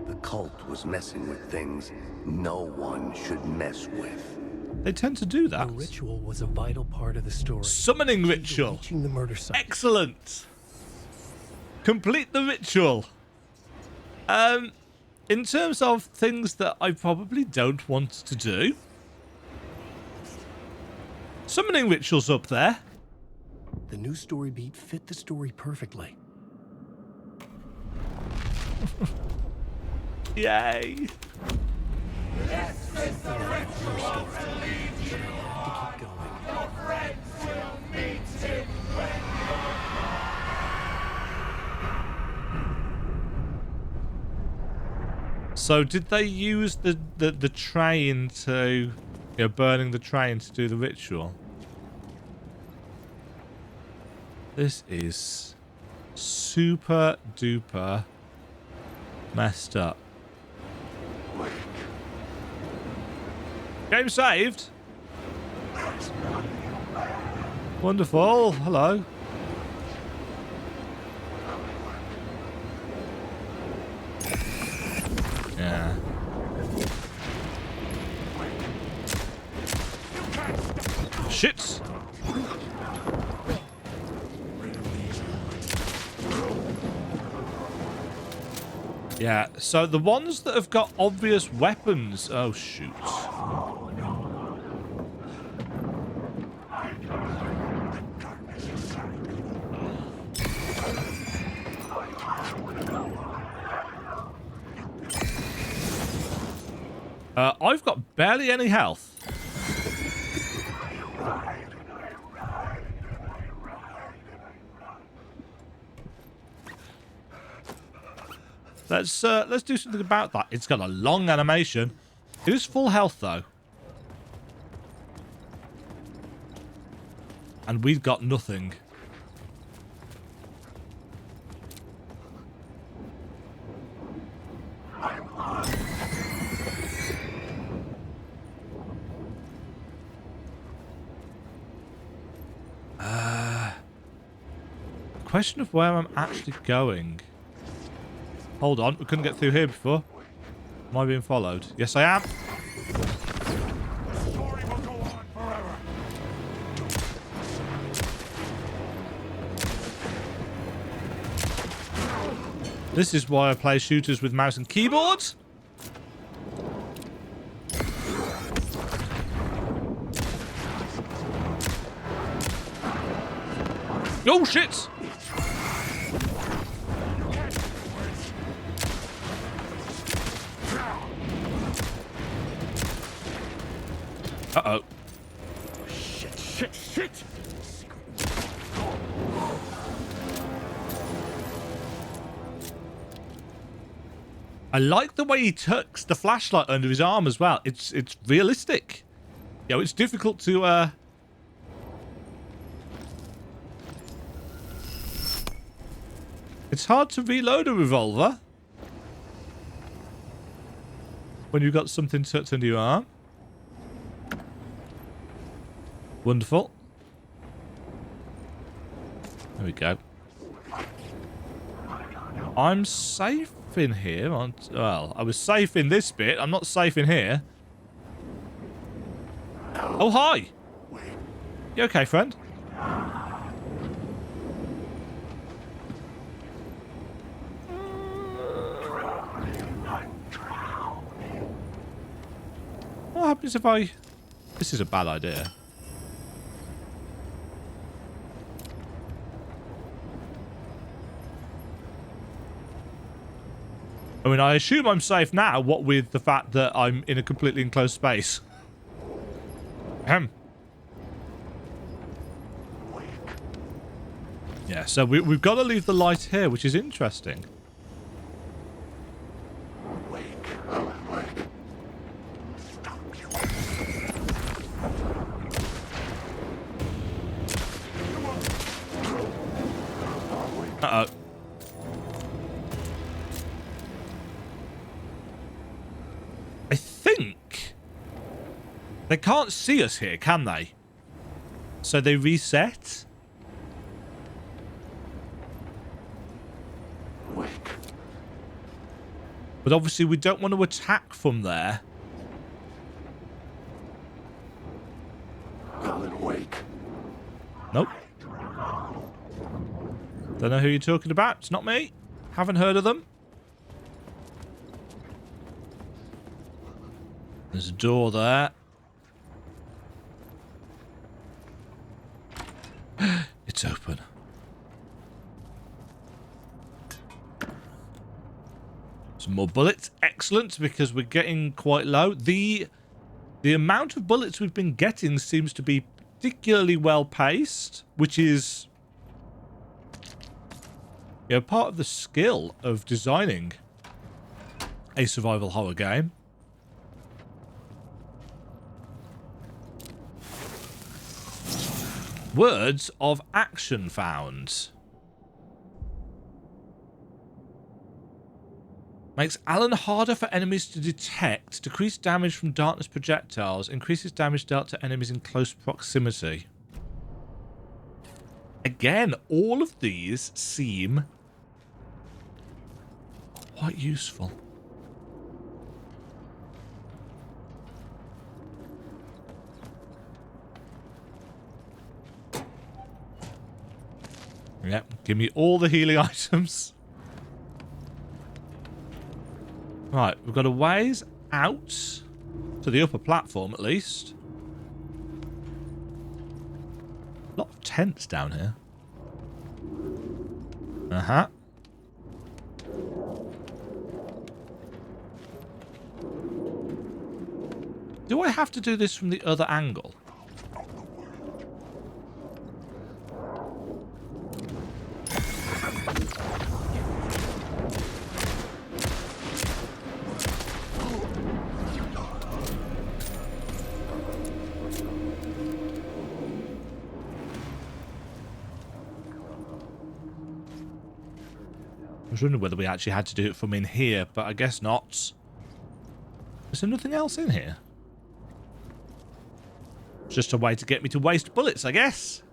The cult was messing with things no one should mess with. They tend to do that. The ritual was a vital part of the story. Summoning ritual. Reaching the murder site. Excellent. Complete the ritual. In terms of things that I probably don't want to do, summoning rituals up there. The new story beat fit the story perfectly. Yay. This is the story. But I have to keep going. So did they use the train to, burning the train to do the ritual? This is super duper messed up. Game saved. Wonderful. Hello. Yeah. Shit. Yeah, so the ones that have got obvious weapons... Oh, shoot. I've got barely any health. Let's do something about that. It's got a long animation. It is full health though. And we've got nothing. Question of where I'm actually going. Hold on, we couldn't get through here before. Am I being followed? Yes, I am. Story will go on forever. This is why I play shooters with mouse and keyboard. Oh, shit! Uh-oh. Shit! I like the way he tucks the flashlight under his arm as well. It's realistic. You know, it's difficult to it's hard to reload a revolver when you've got something tucked under your arm. Wonderful. There we go. I'm safe in here. Well, I was safe in this bit. I'm not safe in here. Oh, hi. You okay, friend? What happens if I... This is a bad idea. I mean, I assume I'm safe now, what with the fact that I'm in a completely enclosed space. Ahem. Yeah, so we've got to leave the light here, which is interesting. Uh-oh. I think they can't see us here, can they? So they reset? But obviously we don't want to attack from there. Alan Wake. Nope. Don't know who you're talking about. It's not me. Haven't heard of them. There's a door there. It's open. Some more bullets. Excellent, because we're getting quite low. The amount of bullets we've been getting seems to be particularly well paced, which is, you know, part of the skill of designing a survival horror game. Words of action found. Makes Alan harder for enemies to detect. Decrease damage from darkness projectiles. Increases damage dealt to enemies in close proximity. Again, all of these seem quite useful. Yep, give me all the healing items. Right, we've got a ways out to the upper platform at least. A lot of tents down here. Uh-huh. Do I have to do this from the other angle? I was wondering whether we actually had to do it from in here, but I guess not. Is there nothing else in here? It's just a way to get me to waste bullets, I guess.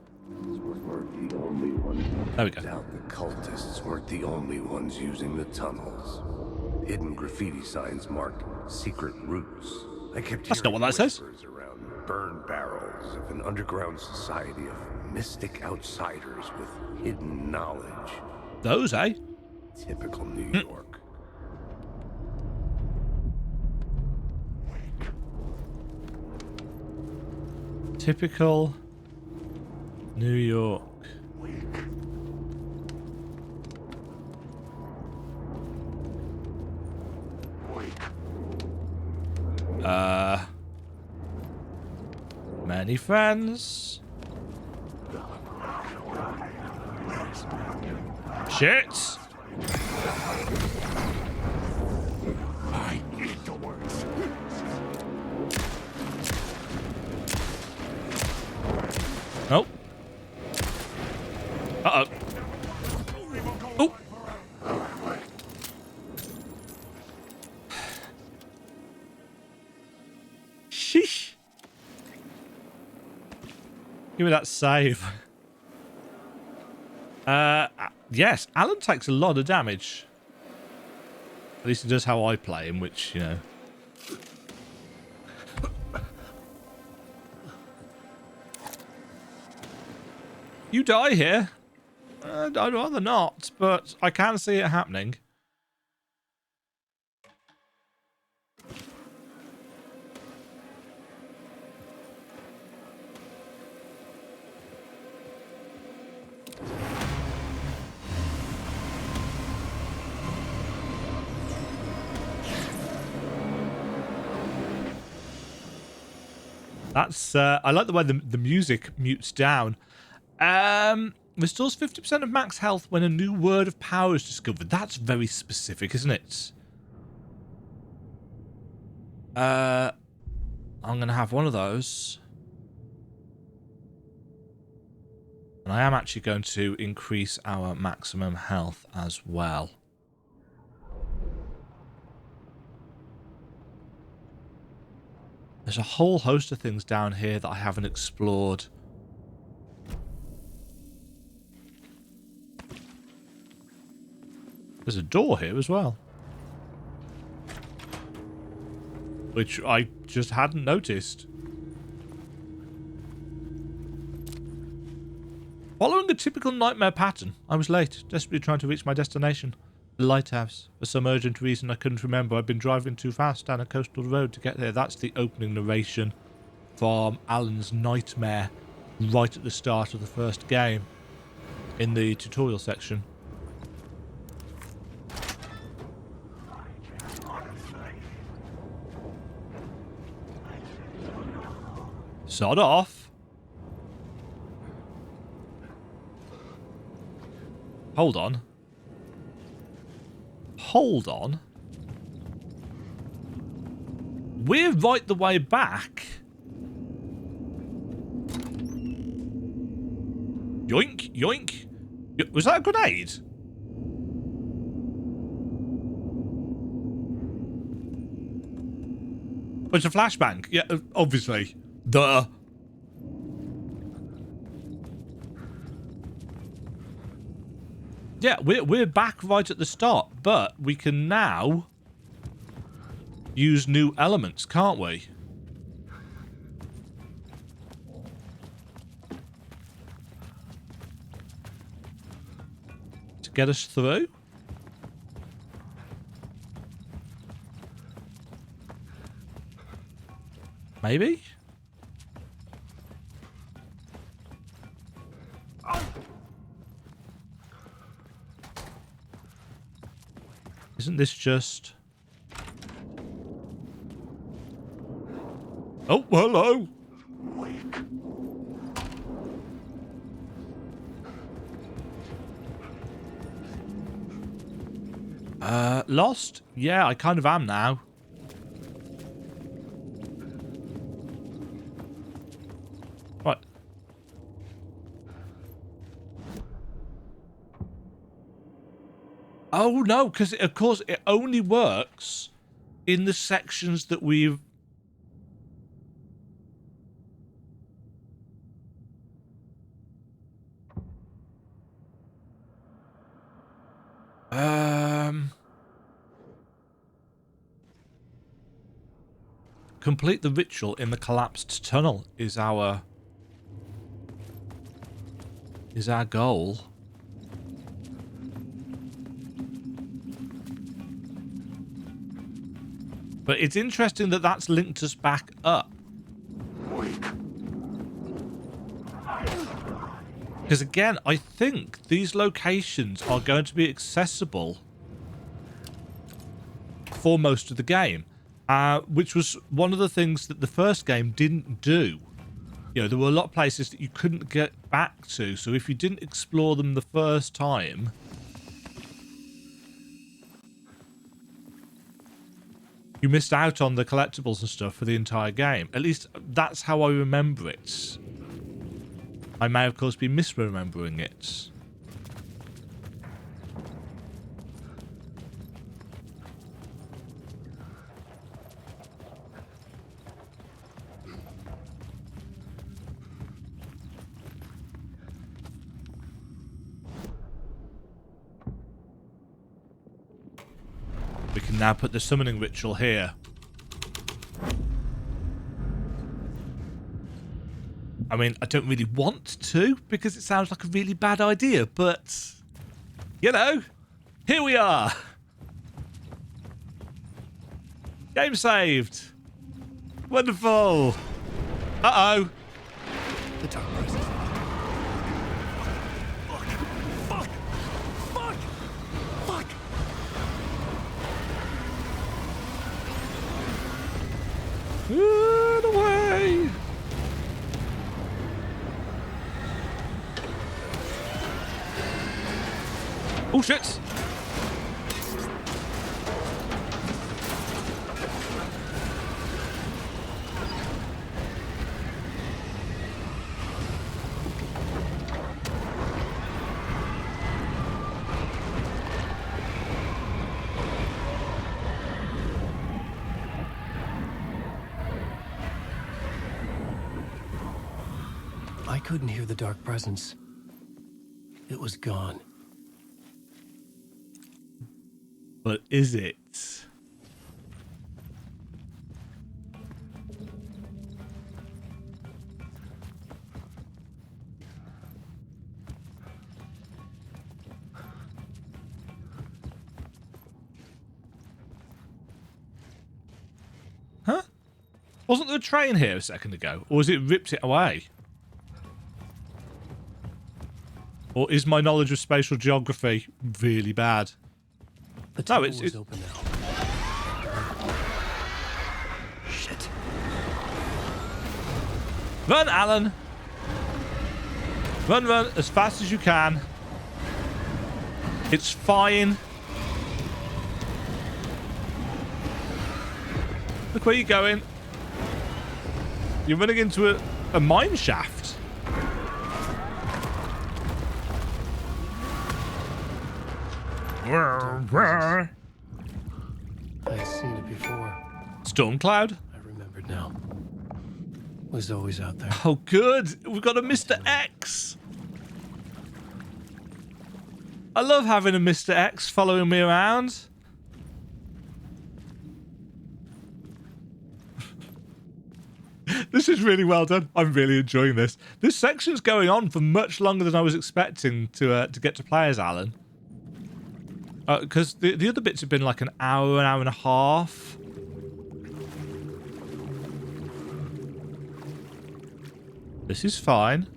There we go. Doubt the cultists weren't the only ones using the tunnels. Hidden graffiti signs marked secret routes. I kept That's not what that says. Around burn barrels of an underground society of mystic outsiders with hidden knowledge. Those, eh? Typical New York. Typical New York. Many friends. Shit. I need the words. Nope. Uh-oh. Oh. Sheesh. Give me that save. Yes, Alan takes a lot of damage. At least he does how I play him, which, you know. You die here. I'd rather not, but I can see it happening. That's, I like the way the music mutes down. Restores 50% of max health when a new word of power is discovered. That's very specific, isn't it? I'm going to have one of those. And I am actually going to increase our maximum health as well. There's a whole host of things down here that I haven't explored. There's a door here as well, which I just hadn't noticed. Following a typical nightmare pattern, I was late, desperately trying to reach my destination, the lighthouse. For some urgent reason I couldn't remember, I'd been driving too fast down a coastal road to get there. That's the opening narration from Alan's nightmare right at the start of the first game in the tutorial section. Sod off. Hold on. Hold on. We're right the way back. Yoink, yoink. Was that a grenade? Oh, it's a flashbang. Yeah, obviously. Duh. Yeah, we're back right at the start, but we can now use new elements, can't we? To get us through? Maybe? Isn't this just... Oh, hello. Lost? Yeah, I kind of am now. What? Oh, no, because, of course, it only works in the sections that we've... Complete the ritual in the collapsed tunnel is our goal. But it's interesting that that's linked us back up. Because again, I think these locations are going to be accessible for most of the game. Which was one of the things that the first game didn't do. You know, there were a lot of places that you couldn't get back to, so if you didn't explore them the first time, you missed out on the collectibles and stuff for the entire game. At least, that's how I remember it. I may, of course, be misremembering it. We can now put the summoning ritual here. I mean, I don't really want to, because it sounds like a really bad idea, but... you know, here we are! Game saved! Wonderful! Uh-oh! The dark presence. Fuck! Run away! Oh shit! I couldn't hear the dark presence. It was gone. But is it? Huh? Wasn't there a train here a second ago? Or was it ripped it away? Or is my knowledge of spatial geography really bad? The No, tunnel it's is open now. Shit. Run, Alan! Run, run, as fast as you can. It's fine. Look where you're going. You're running into a mine shaft. I've seen it before. Storm cloud? I remembered now. Was always out there. Oh, good. We've got a Mr. X. I love having a Mr. X following me around. This is really well done. I'm really enjoying this. This section's going on for much longer than I was expecting to get to play as Alan. Because the other bits have been like an hour and a half. This is fine.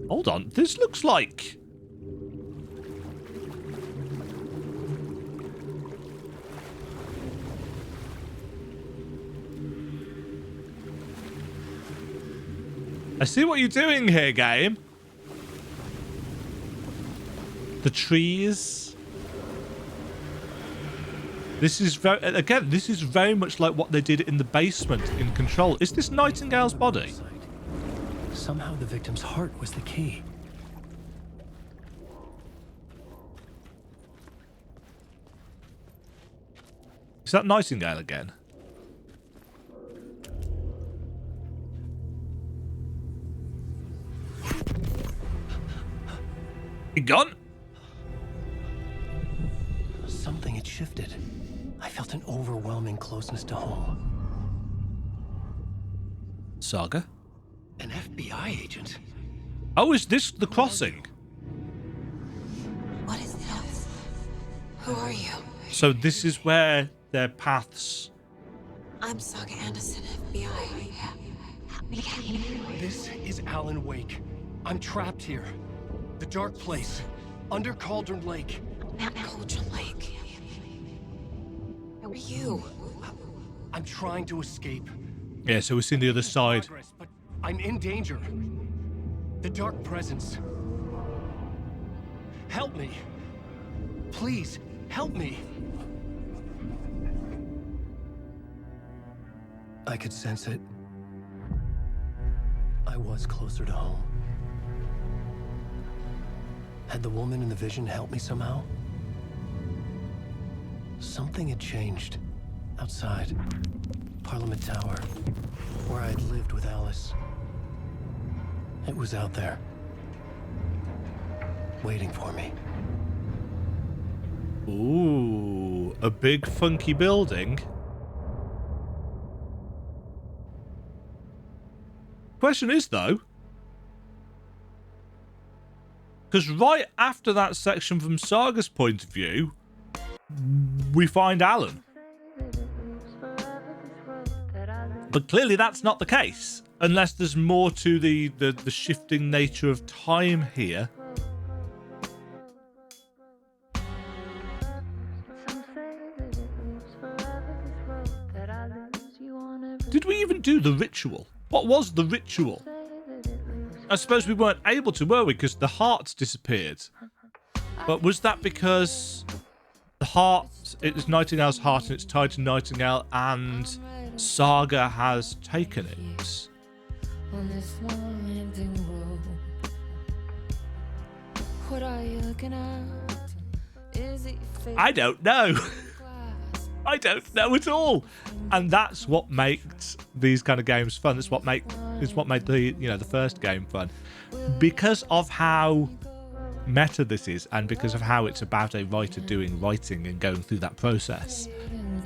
Hold on. This looks like... I see what you're doing here, game. The trees. This is very, again, this is very much like what they did in the basement in Control. Is this Nightingale's body? Somehow the victim's heart was the key. Is that Nightingale again? He gone? Something had shifted. I felt an overwhelming closeness to home. Saga? An FBI agent? Oh, is this the crossing? What is this? Who are you? So this is where their paths... I'm Saga Anderson, FBI. This is Alan Wake. I'm trapped here. The dark place. Under Cauldron Lake. Cauldron Lake. Who are you? I'm trying to escape. Yeah, so we've seen the other side. Progress, but I'm in danger. The dark presence. Help me. Please, help me. I could sense it. I was closer to home. Had the woman in the vision helped me somehow? Something had changed. Outside. Parliament Tower. Where I'd lived with Alice. It was out there. Waiting for me. Ooh, a big funky building. Question is, though, because right after that section from Saga's point of view, we find Alan. But clearly that's not the case, unless there's more to the shifting nature of time here. Did we even do the ritual? What was the ritual? I suppose we weren't able to, were we? Because the hearts disappeared. But was that because the heart, it is Nightingale's heart and it's tied to Nightingale and Saga has taken it? I don't know. I don't know at all. And that's what makes these kind of games fun. That's what made the the first game fun. Because of how meta this is and because of how it's about a writer doing writing and going through that process,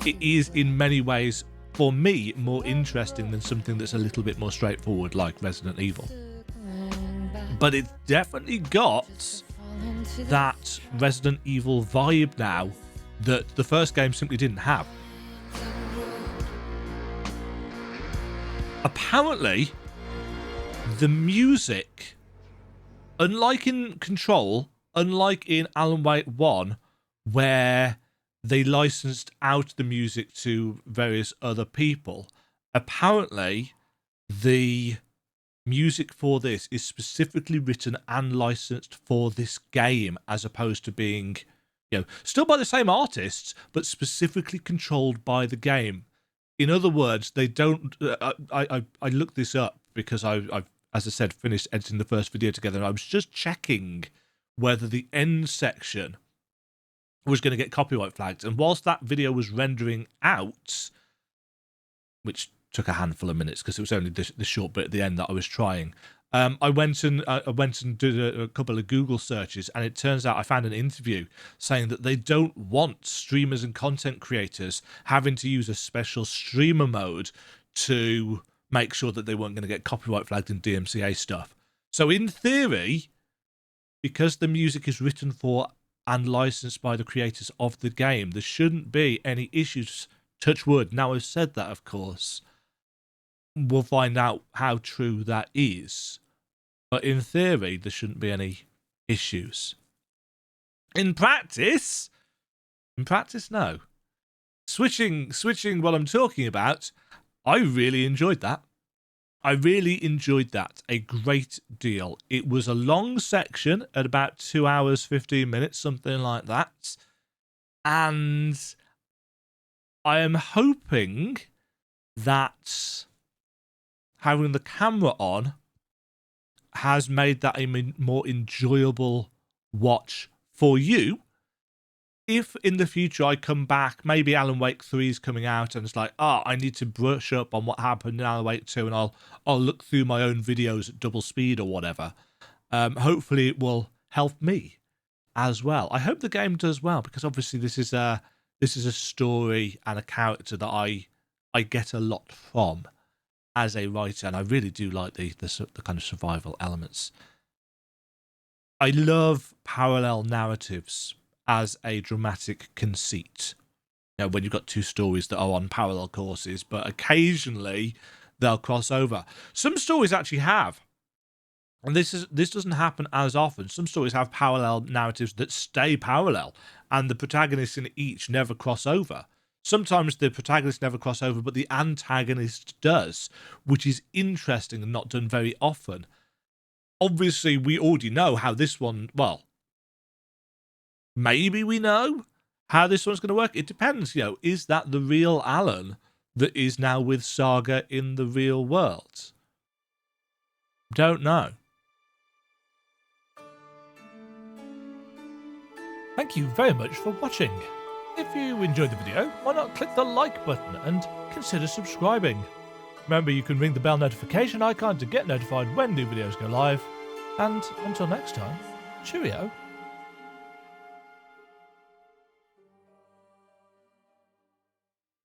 it is in many ways, for me, more interesting than something that's a little bit more straightforward like Resident Evil. But it's definitely got that Resident Evil vibe now that the first game simply didn't have. Apparently, the music, unlike in Control, unlike in Alan Wake 1, where they licensed out the music to various other people, apparently the music for this is specifically written and licensed for this game, as opposed to being, still by the same artists, but specifically controlled by the game. In other words, they don't. I looked this up because I've, as I said, finished editing the first video together, and I was just checking whether the end section was going to get copyright flagged. And whilst that video was rendering out, which took a handful of minutes because it was only the short bit at the end that I was trying, I went and did a couple of Google searches, and it turns out I found an interview saying that they don't want streamers and content creators having to use a special streamer mode to make sure that they weren't going to get copyright flagged and DMCA stuff. So in theory, because the music is written for and licensed by the creators of the game, there shouldn't be any issues. Touch wood. Now I've said that, of course, we'll find out how true that is. But in theory, there shouldn't be any issues. In practice, no. Switching what I'm talking about, I really enjoyed that. I really enjoyed that a great deal. It was a long section at about 2 hours, 15 minutes, something like that. And I am hoping that having the camera on has made that a more enjoyable watch for you. If in the future I come back, maybe Alan Wake 3 is coming out and it's like, I need to brush up on what happened in Alan Wake 2 and I'll look through my own videos at double speed or whatever. Hopefully it will help me as well. I hope the game does well, because obviously this is a story and a character that I get a lot from as a writer, and I really do like the kind of survival elements. I love parallel narratives as a dramatic conceit. You know, when you've got two stories that are on parallel courses, but occasionally they'll cross over. Some stories actually have, and this doesn't happen as often. Some stories have parallel narratives that stay parallel, and the protagonists in each never cross over. Sometimes the protagonist never cross over, but the antagonist does, which is interesting and not done very often. Obviously, we already know how this one, well, maybe we know how this one's going to work. It depends, is that the real Alan that is now with Saga in the real world? Don't know. Thank you very much for watching. If you enjoyed the video, why not click the like button and consider subscribing. Remember, you can ring the bell notification icon to get notified when new videos go live. And until next time, cheerio.